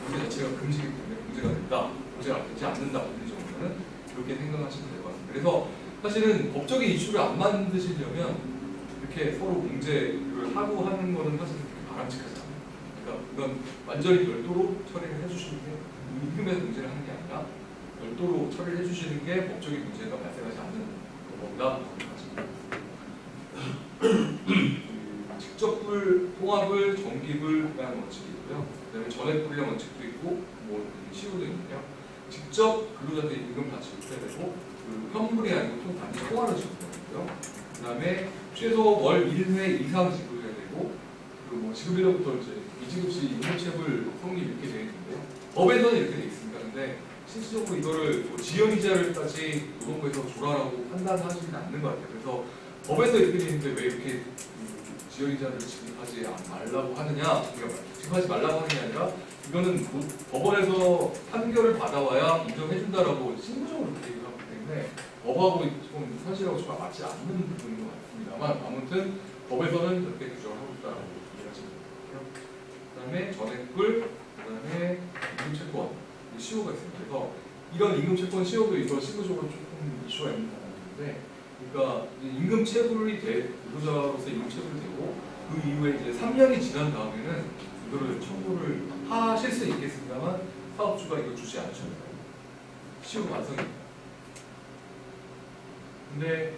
공제 자체가 금지이기 때문에 공제가 된다. 공제가 되지 않는다. 법리적으로는 그렇게 생각하시면 될 것 같습니다. 그래서 사실은 법적인 이슈를 안 만드시려면 이렇게 서로 공제를 하고 하는 거는 사실 그렇게 바람직하지 않아요. 그러니까 이건 완전히 별도로 처리를 해주시는 게 임금에서 문제를 하는 게 아니라 별도로 처리를 해주시는 게 법적인 문제가 발생하지 않는 겁니다. 직접불, 통합을, 정기불이라는 원칙이 있고요. 그다음에 전액불이라는 원칙도 있고 뭐 시효도 있는데요. 직접 근로자한테 임금 받지 못해야 되고 현물이 아니고 단지 통화를 지급해야 되고요. 그다음에 최소 월 1회 이상 지급해야 되고 그리고 뭐 지급일로부터 이제 미지급시 임금체불 성립 이렇게 되어 있는데요. 법에서는 이렇게 되어 있습니다. 근데 실질적으로 이거를 뭐 지연이자를까지 노동부에서 조라라고 판단하지는 않는 것 같아요. 그래서 법에서 이렇게 되어 있는데 왜 이렇게 지연이자를 지급하지 말라고 하느냐? 그러니까 지급하지 말라고 하는 게 아니라 이거는 법원에서 판결을 받아와야 인정해준다라고 실무적으로 그렇게 얘기를 하기 때문에 법하고 좀 현실하고 좀 맞지 않는 부분인 것 같습니다만 아무튼 법에서는 그렇게 규정을 하고 있다라고 이해하시면 돼요. 그다음에 전액불, 그다음에 임금채권, 시효가 있습니다. 그래서 이런 임금채권 시효도 이거 실무적으로 조금 이슈가 있는 부분인데, 그러니까 임금체불이 근로자로서 임금체불이 되고 그 이후에 이제 3년이 지난 다음에는 이거를 청구를 하실 수 있겠습니다만 사업주가 이거 주지 않으셔야 돼요. 시효가 완성입니다. 근데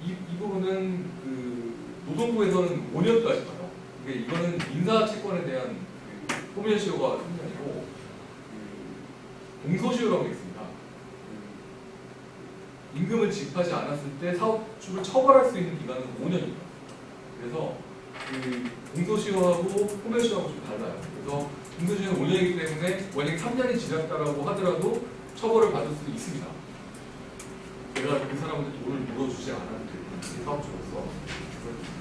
이 부분은 그 노동부에서는 5년까지 봐요. 그러니까 이거는 인사채권에 대한 소멸시효가 3년이고 공소시효라고 되어 있습니다. 임금을 지급하지 않았을 때 사업주를 처벌할 수 있는 기간은 5년입니다. 그래서 공소시효하고 소멸시효하고 좀 달라요. 그래서 공소시효는 5년이기 때문에 만약에 3년이 지났다라고 하더라도 처벌을 받을 수 있습니다. 내가 그 사람한테 돈을 물어주지 않았는데 사업주로서.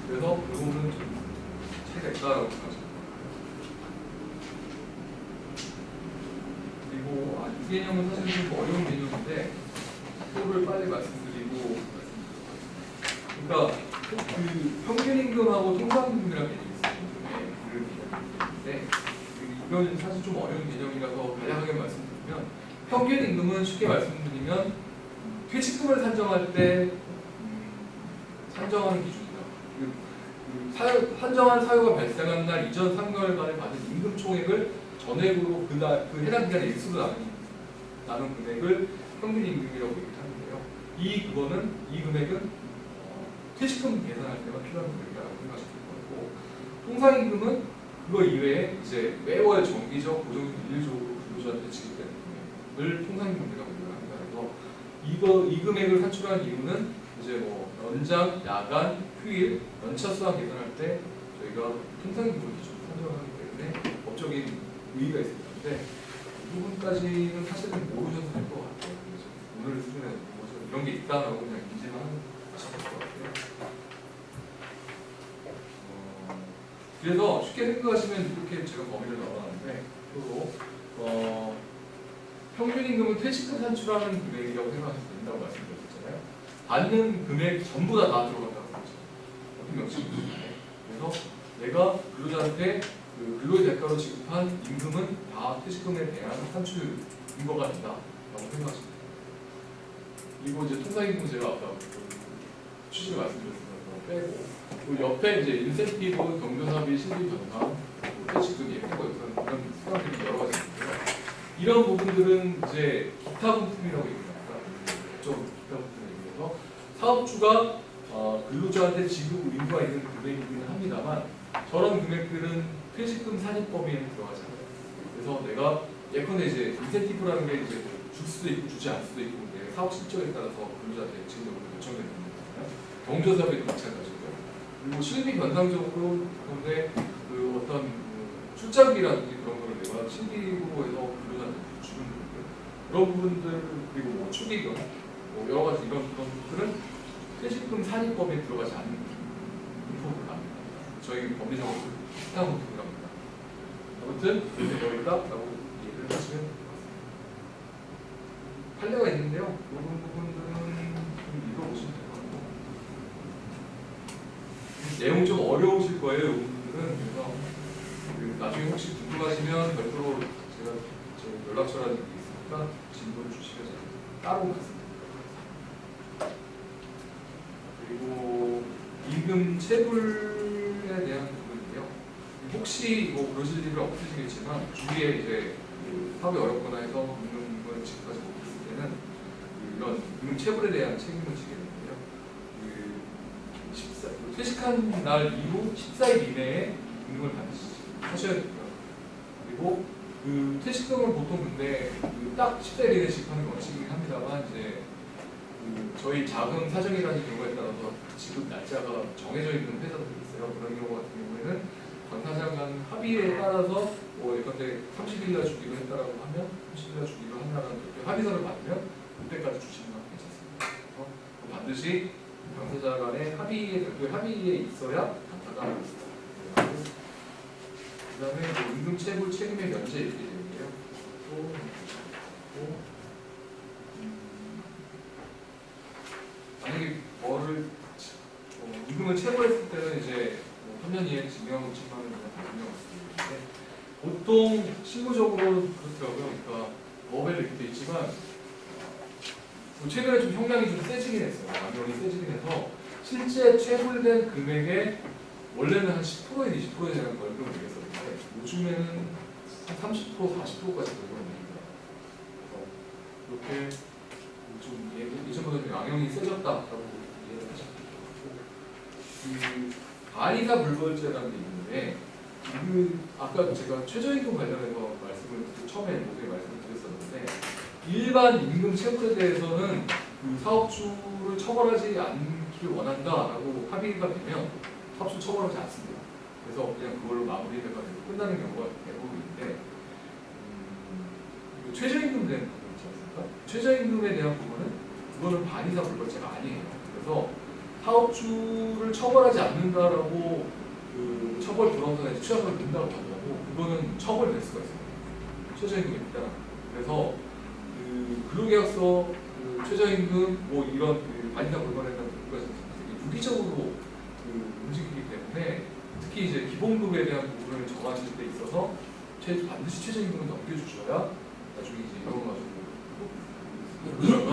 그래서 그 부분은 좀 차이가 있다라고 생각합니다. 그리고 이 개념은 사실 좀 어려운 개념인데 표를 빨리 말씀드리고 그러니까 그 평균임금하고 통상임금이라는 개념이 있습니다. 이건 사실 좀 어려운 개념이라서 간략하게 말씀드리면 평균임금은 쉽게 말씀드리면 퇴직금을 산정할 때 산정하는 기준이다. 산정한 사유가 발생한 날 이전 3개월간에 받은 임금 총액을 전액으로 그 해당 기간의 일수로 나눈 금액을 평균임금이라고 얘기하는데요. 이 금액은 퇴직금 계산할 때만 필요한 금액이라고 생각하시면 될 거고, 통상임금은 그거 이외에 이제 매월 정기적, 고정적, 일률적으로 근로자한테 지급되는 금액을 통상임금이라고 얘기합니다. 그래서 이 금액을 산출한 이유는 이제 뭐 연장, 야간, 휴일, 연차 수당 계산할 때 저희가 통상임금을 기준으로 산정하기 때문에 법적인 의의가 있습니다. 근데 이 부분까지는 사실은 모르셔도 될 것 같아요. 오늘 수준에 이런 게 있다라고 그냥 인지만 하시면 될 것 같아요. 그래서 쉽게 생각하시면 이렇게 제가 범위를 넣어놨는데 또 평균임금은 퇴직금 산출하는 금액이라고 생각하시면 된다고 말씀드렸잖아요. 받는 금액 전부 다 들어간다고 했죠. 어떤 명칭인데. 그래서 내가 근로자한테 그 근로의 대가로 지급한 임금은 다 퇴직금에 대한 산출 인거가 된다라고 생각하시면 됩니다. 그리고 이제 통상임금 제가 아까 취지를 말씀드렸습니다. 빼고 그 옆에 이제 인센티브, 경조사비, 실비 변상, 퇴직금 예금 이런 수당들이 여러 가지 있는데요. 이런 부분들은 이제 기타 부품이라고 얘기합니다. 좀 기타 부품을 얘기해서 사업주가 근로자한테 지급 의무가 있는 금액이기는 합니다만 저런 금액들은 퇴직금 산입범위에 들어가지 않아요. 그래서 내가 예컨대 이제 인센티브라는 게 이제 줄 수도 있고 주지 않을 수도 있고 사업 실적에 따라서 근로자한테 지급으로 결정되는 거잖아요. 경조사비도 마찬가지고요. 그리고 실비 변상적으로 그런데 그 어떤 출장비라든지 그런 거를 내가 실비로 해서 근로자한테 주는 부분들 그런 부분들 그리고 뭐 축의금 뭐 여러 가지 이런 것들은 퇴직금 산입법에 들어가지 않는 인포를 합니다. 저희 법리적으로 해당 부분이랍니다. 아무튼 이렇게 되어 있다라고 얘기를 하시면 될 것 같습니다. 판례가 있는데요. 이런 부분들은 좀 읽어보시면 될 것 같고 내용 좀 어려우실 거예요. 이 부분들은 그래서 나중에 혹시 궁금하시면 별도로 제가 제 연락처라든지 있으니까 질문을 주시면 따로 말씀드립니다. 그리고 임금 체불에 대한 부분인데요. 혹시 뭐 그러실 일은 없으시겠지만 주위에 이제 사업이 어렵거나 해서 임금을 지급하지 못했을 때는 이런 임금 체불에 대한 책임을 지게 되는데요. 퇴직한 날 이후 14일 이내에 임금을 반드시 하셔야 됩니다. 그리고 그 퇴직금을 보통 근데 딱 14일 이내에 지급하는 게 원칙이긴 합니다만 이제 저희 자금 사정이라는 경우에 따라서 지급 날짜가 정해져 있는 회사들이 있어요. 그런 경우 같은 경우에는 당사자 간 합의에 따라서 뭐 예컨대 30일 날 주기로 했다라고 하면 30일 날 주기로 한다는 합의서를 받으면 그때까지 주시는 건 괜찮습니다. 그래서 반드시 당사자 간의 합의에 있어야 당사가 하고 그 다음에 뭐 임금 체불 책임의 면제 이렇게 되는데요. 또 만약에 뭐를 임금을 체불했을 때는 이제 3년 이하의 징역 10만 원 이상 벌금형 있는데 보통 실무적으로 그렇더라고요. 그러니까 법에도 이렇게 돼 있지만 최근에 좀 형량이 좀 세지긴 했어요. 완전히 세지긴 해서 실제 체불된 금액의 원래는 한 10%에 20%에 대한 벌금을 내겠었는데 요즘에는 한 30%, 40%까지 벌금을 냅니다. 그래서 이렇게 좀 예전보다 좀 양형이 세졌다라고 이해를 하시면 될 것 같고 반의사 불벌죄라는 게 있는데 아까 제가 최저임금 관련해서 처음에 모두에 말씀을 드렸었는데 일반 임금 체불에 대해서는 그 사업주를 처벌하지 않기를 원한다라고 합의가 되면 사업주 처벌하지 않습니다. 그래서 그냥 그걸로 마무리해가지고 끝나는 경우가 대부분인데 최저임금 대한 부분 있지 않습니까? 최저임금에 대한 부분은 그거는 반의사 불벌죄가 아니에요. 그래서 사업주를 처벌하지 않는다라고 그 처벌 불허선에 취약을 둔다고 하더라도 그거는 처벌될 수가 있습니다. 최저임금에 따라. 그래서 근로계약서 최저임금 뭐 이런 반의사 불벌에 대한 부분까지 되게 유기적으로 움직이기 때문에 특히 이제 기본급에 대한 부분을 정하실 때 있어서 반드시 최저임금을 넘겨주셔야 나중에 이제 이런 거 가지고 근로자가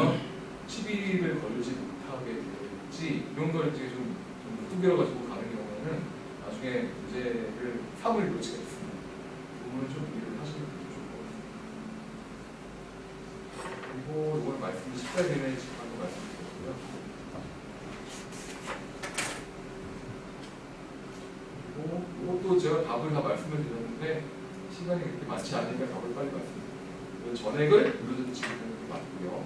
시비를 걸지 못하게 될지 이런 걸 이제 좀 뚱겨가지고 가는 경우에는 나중에 문제를 삼을 여지가 있습니다. 이 부분은 좀 이해를 하시면 좋을 것 같습니다. 그리고 이번 말씀 14일 내내 집합도 말씀드렸고요. 그리고 이것도 제가 답을 다 말씀을 드렸는데 시간이 그렇게 많지 않으니까 답을 빨리 말씀드릴게요. 전액을 근로자 지급하는 게 맞고요.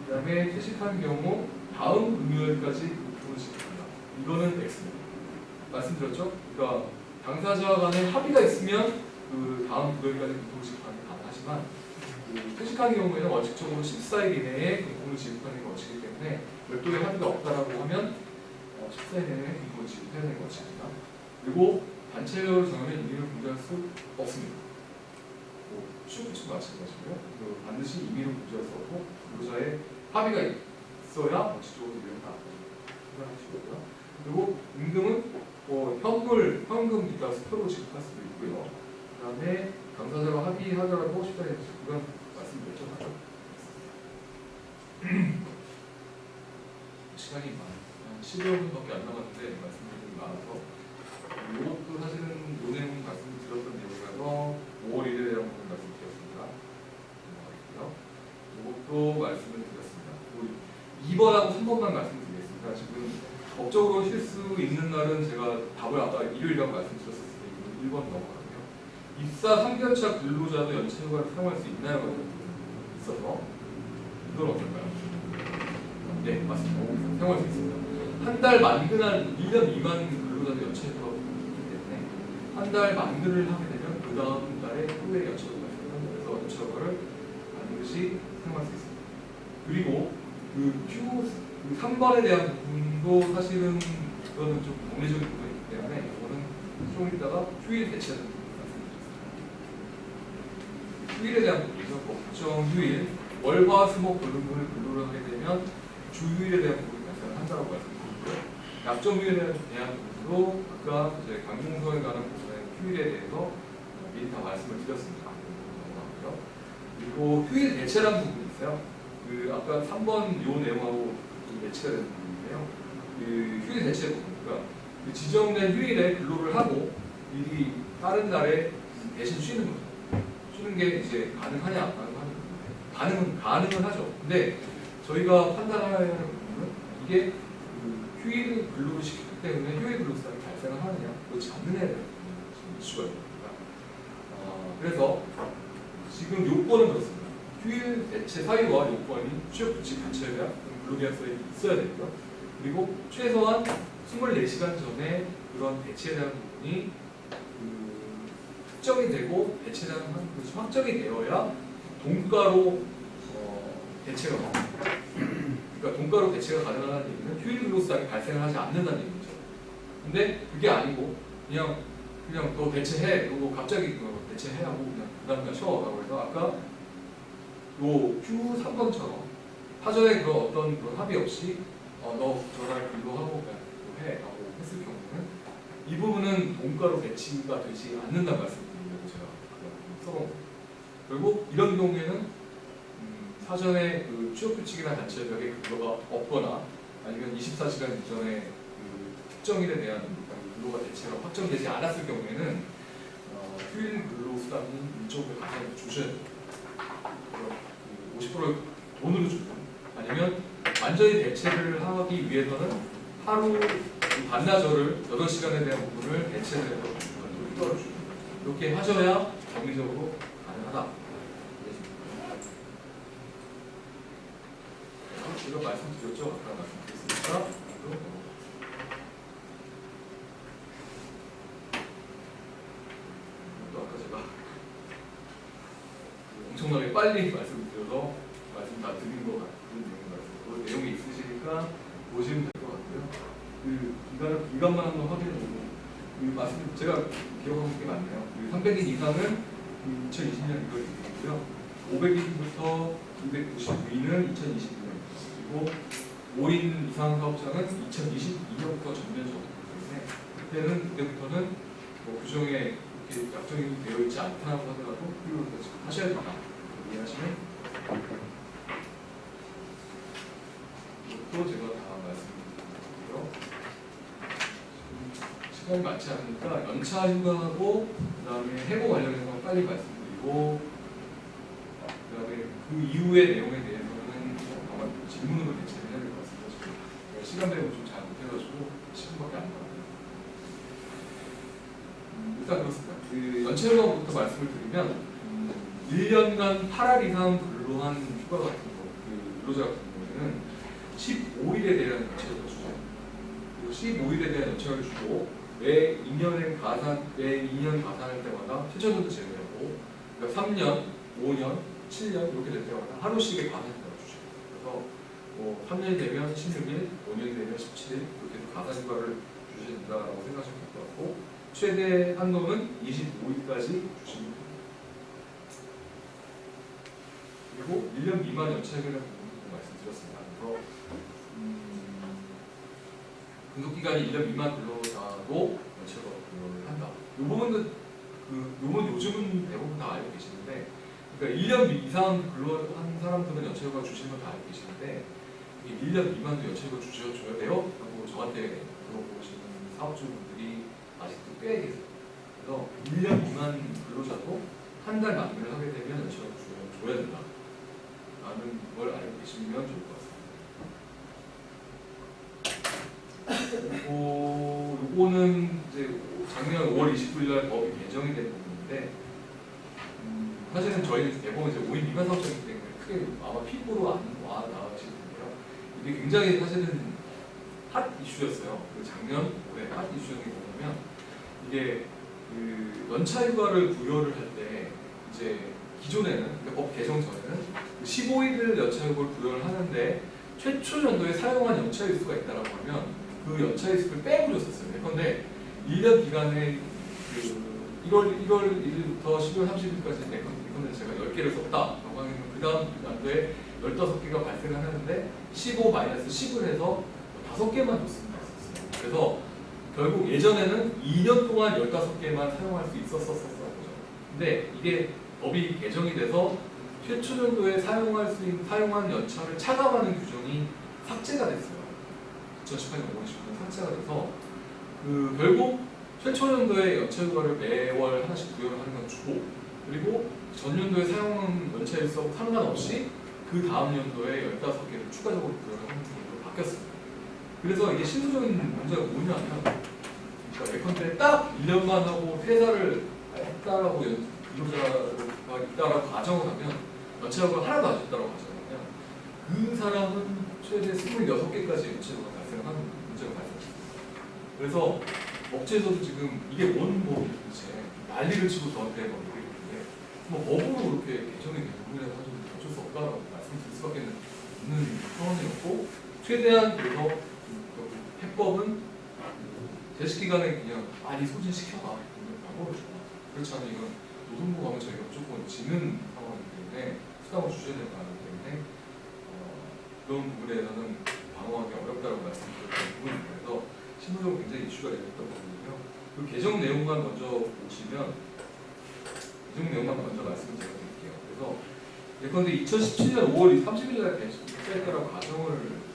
그 다음에 퇴직한 경우 다음 금요일까지 보통을 지급한다. 이거는 X입니다. 말씀드렸죠? 그러니까 당사자 간에 합의가 있으면 그 다음 금요일까지 보통을 지급하는 게 가능하지만 퇴직한 경우에는 원칙적으로 14일 이내에 보통을 지급하는 게 원칙이기 때문에 별도의 합의가 없다라고 하면 14일 내에 보통을 지급해야 되는 게 원칙입니다. 그리고 단체로 정하면 임의를 공개할 수 없습니다. 취업규칙 마찬가지고요. 반드시 임의로 문제가 있었고 근로자의 합의가 있어야 원칙적으로 이른다 생각하시고요. 그리고 임금은 현금 기타 수표로 지급할 수도 있고요. 그 다음에 당사자가 합의하더라도 14일 지급은 말씀드렸죠. 시간이 많아요. 10여 분밖에 안 남았는데 말씀드리는 게 많아서 이것도 사실은 요 내용 말씀드렸던 내용이라서 5월 1일에 대한 부분 말씀드렸습니다. 이것도 말씀을 드렸습니다. 2번하고 3번만 말씀드리겠습니다. 지금 법적으로 쉴 수 있는 날은 제가 답을 아까 일요일이라고 말씀드렸을 때 1번 넘어가고요. 입사 3개월차 근로자도 연체휴가를 사용할 수 있나요? 라는 부분이 있어서 이건 어떨까요? 네, 맞습니다. 사용할 수 있습니다. 한 달 만기난 1년 미만 근로자들 연체가 있기 때문에 한 달 만기를 하게 되면 그 다음 달에 후에 연체가 발생합니다. 그래서 연체를 반드시 사용할 수 있습니다. 그리고 그 3번에 대한 부분도 사실은 그거는 좀 논리적인 부분이 있기 때문에 이거는 좀 이따가 휴일 대체하는 부분 말씀드리겠습니다. 휴일에 대한 부분이죠. 법정 휴일, 월화수목 근로를 근로를 하게 되면 주휴일에 대한 부분이 발생한다고 말씀드렸고요. 약정 휴일에 대한 부분도 아까 이제 강공서에 관한 부분의 휴일에 대해서 미리 다 말씀을 드렸습니다. 그리고 휴일 대체라는 부분이 있어요. 그 아까 3번 요 내용하고 매치가 되는 부분인데요. 그 휴일 대체 부분이니까 그 지정된 휴일에 근로를 하고 미리 다른 날에 대신 쉬는 거죠. 쉬는 게 이제 가능하냐 안 가능하냐. 가능은 하죠. 근데 저희가 판단해야 하는 부분은 이게 그 휴일 근로를 시키기 때문에 휴일 근로 수당이 발생을 하느냐 그렇지 않느냐에 대한 이슈가 있습니다. 그래서 지금 요건은 그렇습니다. 휴일 대체 사유와 요건이 취업규칙 관철계약 근로계약서에 있어야 되고요. 그리고 최소한 24시간 전에 그런 대체에 대한 부분이 특정이 되고 대체라는 것이 확정이 되어야 동가로 대체가 가능합니다. 그러니까 동가로 대체가 가능하다는 얘기는 휴일 근로수당이 발생을 하지 않는다는 얘기죠. 근데 그게 아니고 그냥 너 대체해, 그리고 갑자기 대체해 하고 그냥 그다음날 쉬어라고 해서 아까 요 Q3번처럼 사전에 그런 어떤 그런 합의 없이 너 저랑 근로하고 그냥 해 라고 했을 경우는 이 부분은 동가로 배치가 되지 않는다 말씀드리려고 제가 써본 겁니다. 결국 이런 경우에는 사전에 그 취업규칙이나 단체협약에 근로가 없거나 아니면 24시간 이전에 그 특정일에 대한 근로가 대체가 확정되지 않았을 경우에는 휴일 근로수당이 일종의 가산을 주셔야 됩니다. 50%를 돈으로 주든 아니면 완전히 대체를 하기 위해서는 하루 반나절을 8시간에 대한 부분을 대체를 해서 떨어주고 이렇게 하셔야 정리적으로 가능하다. 제가 말씀드렸죠? 아까 말씀드렸으니까 또 아까 제가 엄청나게 빨리 말씀드려서 말씀 다 드린 것 같은 그 내용이 있으시니까 보시면 될 것 같고요. 그 기간만 한번 확인해보고 그 말씀 제가 기억하는 게 맞네요. 그 300인 이상은 2020년 1월 1일이고요. 500인부터 299인은 2022년 그리고 5인 이상 사업자는 2022년부터 전면 적용되기 때문에 그때부터는 뭐 규정에 이렇게 약정이 되어 있지 않다고 하더라도 필요로 하셔야 된다. 이해하시면 이것도 제가 다 말씀드리고요. 시간이 많지 않으니까 연차 휴가하고 그 다음에 해고 관련해서 빨리 말씀드리고 그 다음에 그 이후의 내용에 대해서는 아마 질문으로 대체를 해야 될 것 같습니다. 지금 시간 배분 좀 잘 못해가지고 10분밖에 안 남았네요. 일단 그렇습니다. 그 연체휴가부터 말씀을 드리면 1년간 8할 이상 근로한 휴가 같은 거, 그 근로자 같은 경우에는 15일에 대한 연체휴가 주죠. 15일에 대한 연체휴가를 주고 매 2년 가산할 때마다 7,000원도 제외하고 그러니까 3년, 5년, 7년 이렇게 될 때마다 하루씩의 가산휴가를 주죠. 그래서 뭐 3년이 되면 16일, 5년이 되면 17일 이렇게 해서 가산휴가를 주신다고 생각하시면 될 것 같고 최대 한도는 25일까지 주시면 됩니다. 그리고 1년 미만 연체휴가라는 부분도 말씀드렸습니다. 그래서 근속기간이 1년 미만 근로자도 연체휴가 근로를 한다. 이 부분은 요즘은 대부분 다 알고 계시는데, 그러니까 1년 이상 근로한 사람들은 연체휴가 주시는 건 다 알고 계시는데, 1년 미만도 연체휴가 주셔야 돼요? 라고 저한테 물어보시는 사업주분들이 아직도 꽤 계세요. 그래서 1년 미만 근로자도 한 달 만기를 하게 되면 연체휴가 줘야 된다. 라는 걸 알고 계시면 좋을 것 같습니다. 그리고 요거는 이제 작년 5월 29일 날 법이 개정이 된 부분인데, 사실은 저희는 대부분 이제 5인 미만 사업자이기 때문에 크게 아마 피부로 안 와 나가실 텐데요. 이게 굉장히 사실은 핫 이슈였어요. 그 작년 올해 핫 이슈인 게 뭐냐면 이게 그 연차휴가를 부여를 할 때 이제 기존에는 그러니까 법 개정 전에는 15일을 연차휴가를 부여를 하는데 최초 연도에 사용한 연차일수가 있다라고 하면 그 연차일수를 빼고 줬었어요. 그런데 1년 기간에 그 1월 1일부터 12월 30일까지 예컨대 제가 10개를 썼다라고 하면 그 다음 연도에 15개가 발생을 하는데 15-10을 해서 5개만 줬습니다. 그래서 결국 예전에는 2년 동안 15개만 사용할 수 있었었던 거죠. 근데 이게 법이 개정이 돼서 최초 연도에 사용한 연차를 차감하는 규정이 삭제가 됐어요. 2018년 5월 19일 삭제가 돼서 그 결국 최초 연도에 연차휴가를 매월 하나씩 부여를 하는 건 주고 그리고 전년도에 사용한 연차일수하고 상관없이 그 다음 연도에 15개를 추가적으로 부여를 하는 쪽으로 바뀌었습니다. 그래서 이게 실무적인 문제가 뭐냐면 그러니까 예컨대 딱 1년만 하고 퇴사를 했다라고 근로자가 있다라고 가정을 하면 연차휴가 하나도 안 줬다라고 가정하면 그 사람은 최대 26개까지 연차휴가 발생하는 문제가 발생했습니다. 그래서 업체에서도 지금 이게 뭔 법이 도대체 난리를 치고 저한테 막 얘기를 했는데 뭐 법으로 그렇게 개정이 된 부분이라서 어쩔 수 없다라고 말씀드릴 수밖에 없는 상황이었고 최대한 그래서 해법은 제식기간에 그냥 많이 소진시켜라 방법을 줘라. 그렇지 않으면 이건 노동부 가면 저희가 무조건 지는 상황이기 때문에 수당을 주셔야 되는 거기 때문에 그런 부분에서는 방어하기 어렵다고 말씀드렸던 부분입니다. 그래서 실무적으로 굉장히 이슈가 됐던 부분이고요. 그 개정 내용만 먼저 보시면 개정 내용만 먼저 말씀을 드릴게요. 그래서 예컨대 2017년 5월 30일 날 개시했다라고 가정을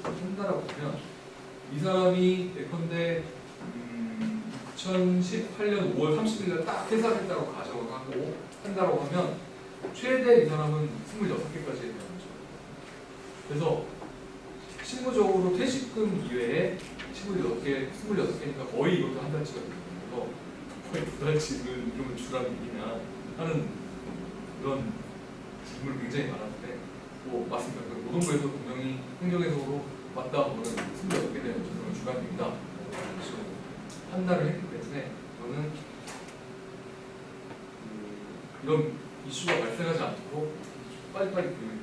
한다라고 하면 이 사람이 예컨대 2018년 5월 30일 날 딱 퇴사를 했다고 가정을 하고 한다라고 하면 최대 이 사람은 26개까지 해야 되죠. 그래서 실무적으로 퇴직금 이외에 26개니까 거의 이것도 한 달치가 되거든요. 거의 두 달치를 이러면 주라는 얘기냐 하는 그런 질문이 굉장히 많았는데 뭐 맞습니다. 노동부에서 분명히 행정해석으로 맞다 그러면 26개 되는 조정을 주간입니다. 판단을 했기 때문에 저는 이런 이슈가 발생하지 않도록 빨리빨리 그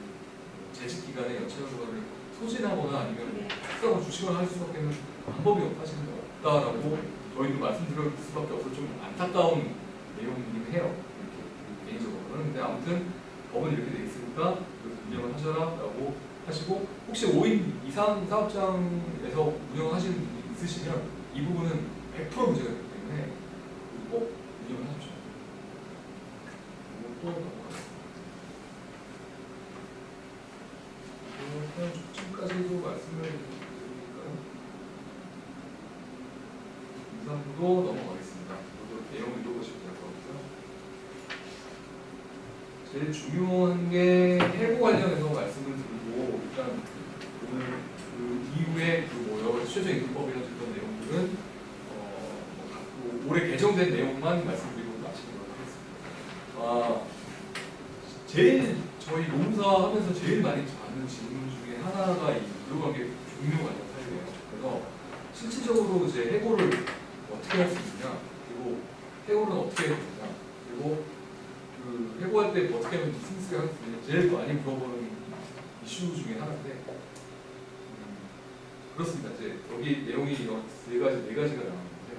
재직 기간에 연차휴가를 소진하거나 아니면 수당을 주시거나 할 수밖에 는 방법이 사실은 없다라고 저희도 말씀드릴 수밖에 없어서 좀 안타까운 내용이긴 해요. 이렇게 개인적으로는. 근데 아무튼 법은 이렇게 돼 있으니까 운영을 하셔라라고 하시고 혹시 5인 이상 사업장에서 운영을 하시는 분이 있으시면 이 부분은 100% 문제가 되기 때문에 꼭 운영을 하십시오. 또 넘어가겠습니다. 지금까지도 말씀을 드리니까요. 이상도 넘어가겠습니다. 모두 내용 읽어보시면 될 것 같고요. 제일 중요한 게 해고 관련해서 말씀을 드리고 일단 오늘 그 이후에 그 여러 가지 최저임금법이나 이런 내용들은 올해 개정된 내용만 말씀드리고 마치도록 하겠습니다. 제일 저희 농사 하면서 제일 많이 받는 질문 중에 하나가 이 의료관계 종료 관련 사유예요. 그래서 실질적으로 이제 해고를 어떻게 할 수 있느냐, 그리고 해고는 어떻게 해야 되느냐, 그리고 그 해고할 때 어떻게 하면 승수를 할 수 있느냐 제일 많이 물어보는 이슈 중에 하나인데 그렇습니다. 이제 여기 내용이 네 가지가 나오는데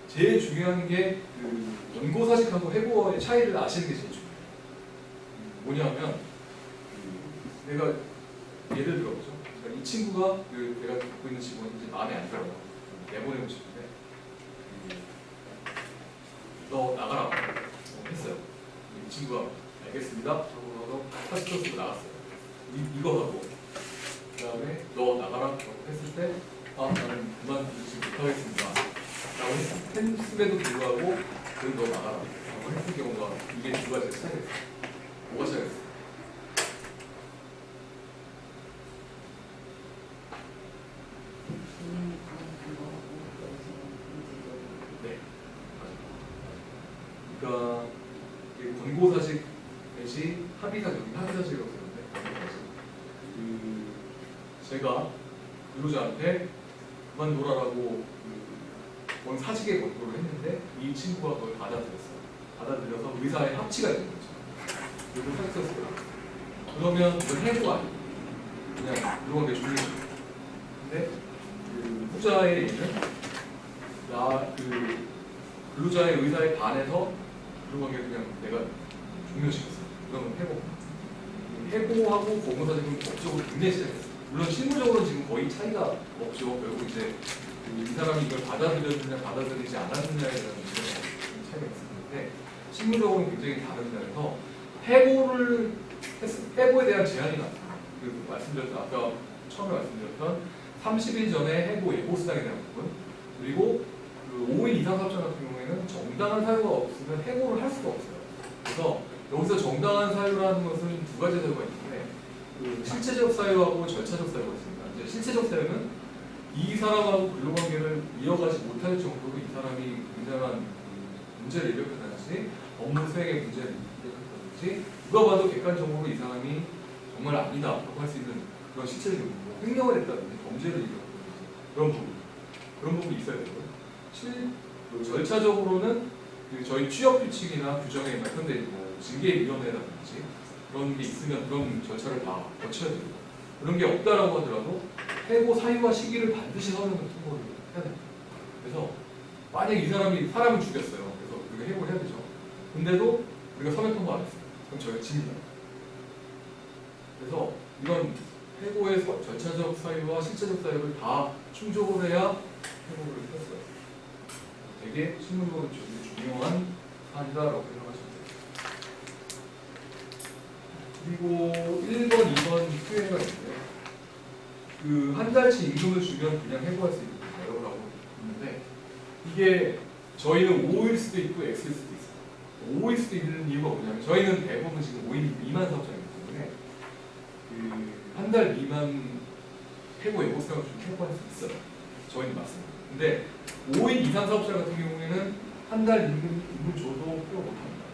제일 중요한 게 그 원고사직하고 해고의 차이를 아시는 게 제일 중요해요. 뭐냐면 내가 예를 들어보죠. 이 친구가 내가 갖고 있는 직원이 이제 마음에 안 들어요. 내보내고 싶은데 너 나가라고 했어요. 이 친구가 알겠습니다. 하고 파스터 쓰고 나갔어요. 이거 하고 그 다음에 너 나가라고 했을 때 나는 그만두지 못하겠습니다. 라고 했음에도 불구하고 그럼 너 나가라고 했을 경우가 이게 두 가지가 차이가 있어요. 뭐가 차이가 있어요? 네, 그러니까 권고사직 대신 합의사직이라고 쓰는데 제가 근로자한테 그만둬라라고 사직에 권고를 했는데 이 친구가 그걸 받아들였어요. 받아들여서 의사의 합치가 된 거죠. 그리고 사직서를 그러면 그건 해고가 아니에요. 그냥 그런 게 중요해요. 근데 그 후자의 얘기는 근로자의 의사에 반해서 그런 게 그냥 내가 종료시켰어. 그러면 해고하고 공무사직은 법적으로 굉장히 차이가 물론 실무적으로는 지금 거의 차이가 없죠. 결국 이제 이 사람이 이걸 받아들였느냐 받아들이지 않았느냐에 대한 문제가 차이가 있었는데 실무적으로는 굉장히 다른 면에서 해고에 대한 제한이 많습니다. 말씀드렸던 아까 처음에 말씀드렸던 30일 전에 해고 예고 수당에 대한 부분 그리고 그 5인 이상 사업자 같은 경우에는 정당한 사유가 없으면 해고를 할 수가 없어요. 그래서 여기서 정당한 사유라는 것은 두 가지 사유가 있는데 그 실체적 사유하고 절차적 사유가 있습니다. 이제 실체적 사유는 이 사람하고 근로관계를 이어가지 못할 정도로 이 사람이 굉장한 문제를 일으켰다든지 업무 수행에 문제를 일으켰다든지 누가 봐도 객관적으로 이 사람이 정말 아니다라고 할 수 있는 그런 실체적인 부분, 횡령을 했다든지 범죄를 일으켰다든지 그런 부분이 있어야 되고요. 절차적으로는 저희 취업 규칙이나 규정에 현대 징계위원회라든지 그런 게 있으면 그런 절차를 다 거쳐야 되고 그런 게 없다라고 하더라도 해고 사유와 시기를 반드시 서면으로 통보를 해야 됩니다. 그래서 만약 이 사람이 사람을 죽였어요. 그래서 우리가 해고를 해야 되죠. 근데도 우리가 서면 통보 안 했어요. 그럼 저희가 집니다. 그래서 이런 해고의 절차적 사유와 실체적 사유를 다 충족을 해야 해고를 했어요. 되게 실무적으로 중요한 사안이다라고 생각하시면 돼요. 그리고 1번, 2번 Q&A가 있는데 그 한 달치 임금을 주면 그냥 해고할 수 있는가요? 라고 있는데 이게 저희는 5일 수도 있고 X일 수도 있어요. 5일 수도 있는 이유가 뭐냐면 저희는 대부분 지금 5일 미만 사업장이기 때문에 그 한 달 미만 해고 예고 수당을 좀 해고할 수 있어요. 저희는 맞습니다. 근데 5인 이상 사업자 같은 경우에는 한 달 임금 줘도 해고 못합니다.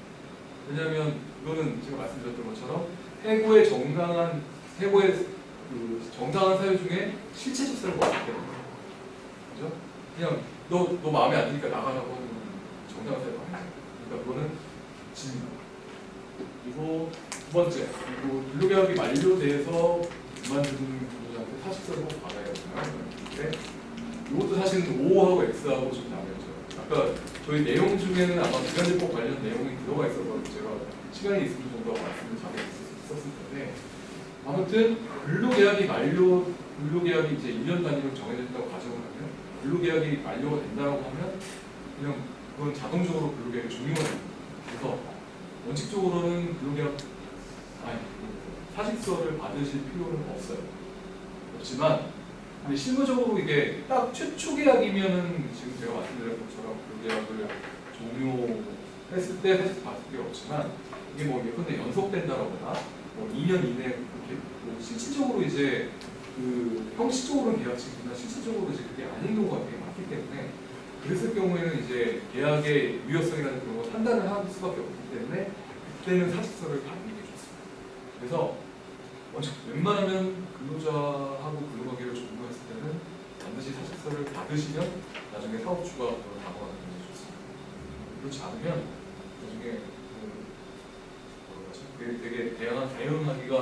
왜냐하면 이거는 제가 말씀드렸던 것처럼 해고의 정당한 사유 중에 실체적 사유가 없기 때문에 그죠? 그냥 너 마음에 안 드니까 나가라고 하는 정당한 사유가 아니죠. 그러니까 그거는 집니다. 그리고 두 번째, 그리고 근로계약이 만료돼서 그만두는 근로자한테 사직서를 꼭 받아야 되나요? 이것도 사실은 O하고 X하고 좀 나뉘어져요. 아까 저희 내용 중에는 아마 기간제법 관련 내용이 들어가 있어서 제가 시간이 있을 정도 말씀을 잘해 있었을 텐데 아무튼 근로계약이 이제 1년 단위로 정해졌다고 가정을 하면 근로계약이 만료가 된다고 하면 그냥 그건 자동적으로 근로계약이 종료가 됩니다. 그래서 원칙적으로는 사직서를 받으실 필요는 없지만 근데 실무적으로 이게 딱 최초 계약이면은 지금 제가 말씀드린 것처럼 근로계약을 종료했을 때 사실 받을 필요 없지만 이게 뭐 예컨대 연속된다거나 뭐 2년 이내에 그렇게 뭐 실질적으로 이제 그 형식적으로는 계약직이나 실질적으로 이제 그게 아닌 경우가 되게 많기 때문에 그랬을 경우에는 이제 계약의 유효성이라는 그런 걸 판단을 할 수밖에 없기 때문에 그때는 사직서를 받는 게 좋습니다. 그래서 웬만하면 근로자하고 근로관계를 종료했을 때는 반드시 사직서를 받으시면 나중에 사업주가 그걸 방어하는 게 좋습니다. 그렇지 않으면 나중에 되게 대응하기가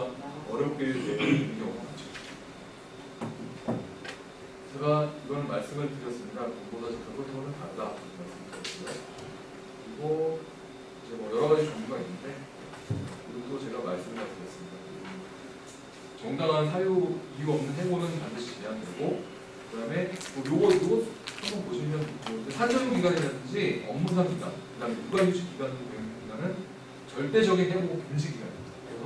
어렵게 되는 경우가 많죠. 제가 이건 말씀을 드렸습니다. 공보사직하고 해고는 다르다 말씀드렸고요. 그리고 이제 뭐 여러 가지 종류가 있는데 이것도 제가 말씀을 드렸습니다. 정당한 이유 없는 해고는 반드시 제한되고 그다음에 요거 한번 보시면 사전 기간이라든지 업무상 기간, 그다음에 육아휴직 기간은 절대적인 해고 금지 기간입니다. 그래서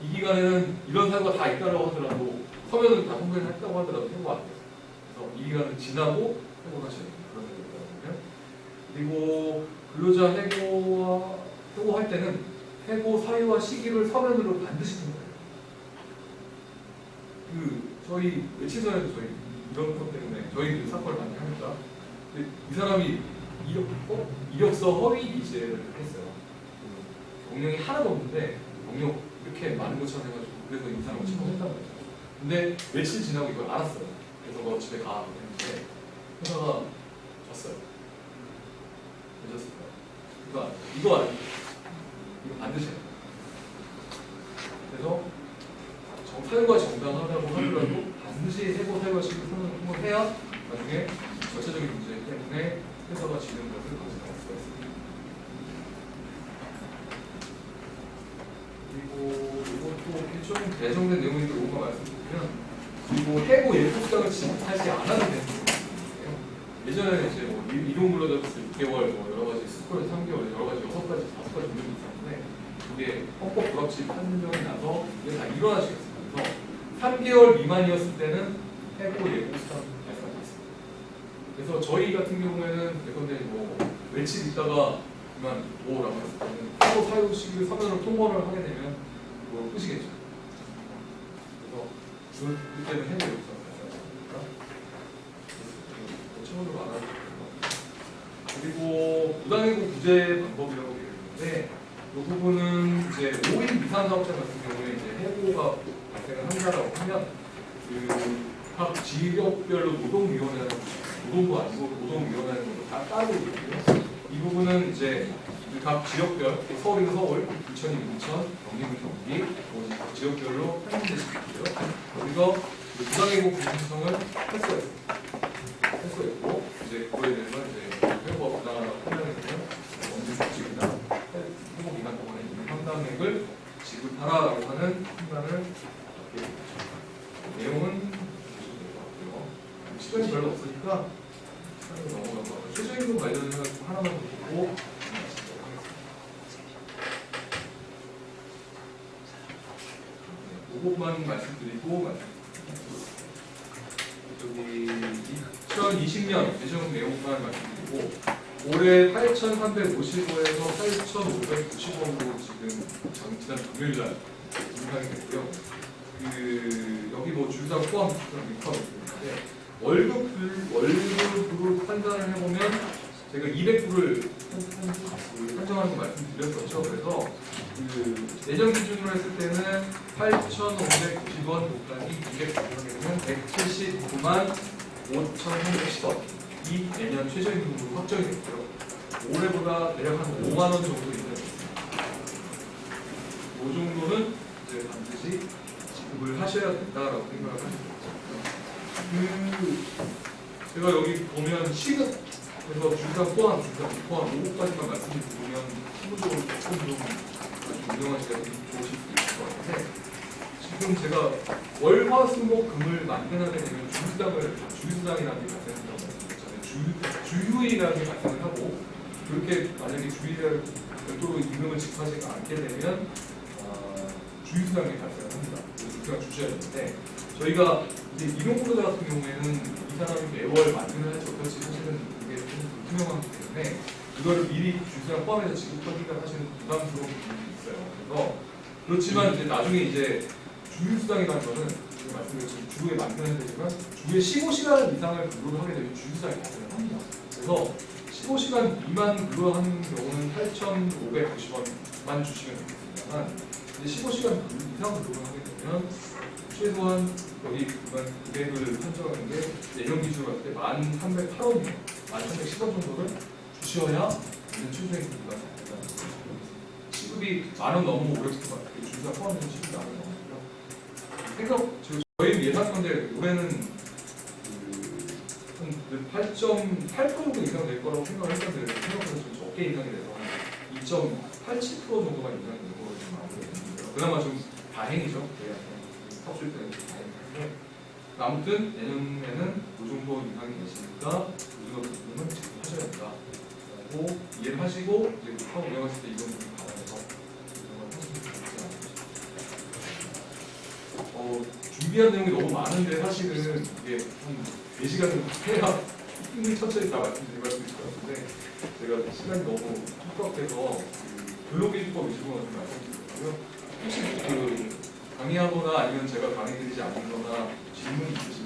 이 기간에는 이런 사유가 다 있다고 하더라도 서면을 다 통보를 했다고 하더라도 해고가 안 돼요. 그래서 이 기간은 지나고 해고가 시작됩니다. 그런 거거든요. 그리고 근로자 해고할 때는 해고 사유와 시기를 서면으로 반드시 통보해요. 저희 며칠 전에도 저희 이런 것 때문에 저희 그 사건을 많이 하니까 이 사람이 이력서 허위 기재를 했어요. 경력이 하나도 없는데 경력 이렇게 많은 것처럼 해가지고 그래서 이 사람을 처벌했다는 거죠. 근데 며칠 지나고 이걸 알았어요. 그래서 너 집에 가. 했는데 회사가 졌어요. 왜 졌을까요? 그러니까 이거 아니에요. 이거 반드시 해요. 그래서 사유가 정당하다고 하더라도 반드시 해고 사유가식을 통보해야 나중에 절차적인 문제 때문에 회사가 지는 것을 방지할 수가 있습니다. 그리고 이것도 좀 개정된 내용인데 이것만 말씀드리면 그리고 해고 예고수당을 지급하지 않아도 되는 부분이에요. 예전에는 이제 뭐 이동 근로자로서 6개월, 뭐 여러 가지 스쿨 3개월, 여러 가지 6가지, 5가지 문제도 있었는데 그게 헌법 불합치 판정이 나서 이게 다 일어나시겠어요. 그래서 3개월 미만이었을 때는 해고 예고수당 발생했습니다. 그래서 저희 같은 경우에는 예컨대 뭐 며칠 있다가 그만 오라고 했을 때는 해고 사유식을 서면으로 통보를 하게 되면 그거 끝이겠죠. 그래서 그때는 해고 예고수당 발생하니까 처음으로 알아주세요. 그리고 부당해고 구제 방법이라고 되어 있는데 이 부분은 이제 5인 이상 사업자 같은 경우에 이제 해고가 발생을 한다라고 하면 각 지역별로 노동위원회는 노동부 아니고 노동위원회는 다 따로 있고요. 이 부분은 이제 각 지역별 서울이면 서울, 부천이면 부천, 경기면 경기, 지역별로 편성되시고요. 그래서 부당해고 구제 신청을 했어요. 이제 그거에 대해서 이제 해고가 부당하다고 판단이 되면 원진 조직이나 해고 기간 동안에 있는 상당액을 지급하라라고 하는 판단을 받게 됩니다. 내용은 보시면 될 것 같고요. 시간이 별로 없으니까 넘어가고 최저임금 관련해서 하나만 더 보고 마치도록 하겠습니다. 그것만 말씀드리고 저기 2020년 예정 내용만 말씀드리고 올해 8,355에서 8,590원으로 지금 지난 금요일날 인상이 됐고요. 여기 뭐 주유사 포함 육하고 있는데 월급으로 판단을 해보면 제가 200불을 한정하는 거 말씀드렸었죠. 그래서 예정 기준으로 했을 때는 8,590원 곱하기 200을 179만 5,310원 이 내년 최저임금으로 확정이 됐고요. 올해보다 대략 한 5만 원 정도 인상됐습니다. 이 정도는 이제 반드시 지급을 하셔야 된다라고 생각을 하시면 제가 여기 보면 시급 그래서 주유사 포함, 주유사 포함 5가지만 말씀드리면 기본적으로 조금 운영하시기가 좋으실 수 있을 것 같은데 지금 제가 월화수목금을 만편하게 되면 주유수당이라는 게 발생한다고 말씀드렸잖아요. 주유이라는 게 발생을 하고 그렇게 만약에 주유를 별도로 임금을 지급하지 않게 되면 주유수당이 발생을 합니다. 그래서 그냥 주셔야 되는데 저희가 이제 이동근로자 같은 경우에는 이 사람이 매월 만편을 할지 어떨지 사실은 이게 좀 불투명하기 때문에 그거를 미리 주유수당 포함해서 지급하기가 사실은 부담스러운 부분이 있어요. 그래서 그렇지만 이제 나중에 이제 주유수당이라는 거는 제가 말씀드렸지만 주에 만편을 되지만 주에 15시간 이상을 근로를 하게 되면 주유수당이 발생을 합니다. 그래서 15시간 미만 근로하는 경우는 8,590원만 주시면 되겠습니다만 이제 15시간 이상 근로를 하게 되면 최소한 여기 금액을 산정하는 게 예정 기준으로 봤을 때 1,308원이에요. 1,310원 정도를 주셔야 최저임금이 된다는 거죠. 시급이 10,000원 넘으면 오래 쓸 것 같아요. 주유사 포함해서 시급이 10,000원 넘고요. 저희 예상컨대 올해는 한 8.8% 정도 인상 될 거라고 생각을 했었는데 생각보다 좀 적게 인상이 돼서 2.87% 정도가 인상이 된 거로 좀 알고 있는데요. 그나마 좀 다행이죠. 탑출 때는 좀 다행인데 아무튼 내년에는 이 정도 인상이 되시니까 이 정도 부분은 지급하셔야 된다. 라고 이해를 하시고 이제 사업 운영하실 때 이런 부분 감안해서 운영을 하시면 좋지 않을까. 준비한 내용이 너무 많은데 사실은 이게 한 4시간을 해야 힘을 천천히 다 말씀드릴 수 있을 것 같은데 제가 시간이 너무 촉박해서 교육기준법 위주로 좀 말씀드리고요. 혹시 강의하거나 아니면 제가 강의 드리지 않거나 질문 있으시면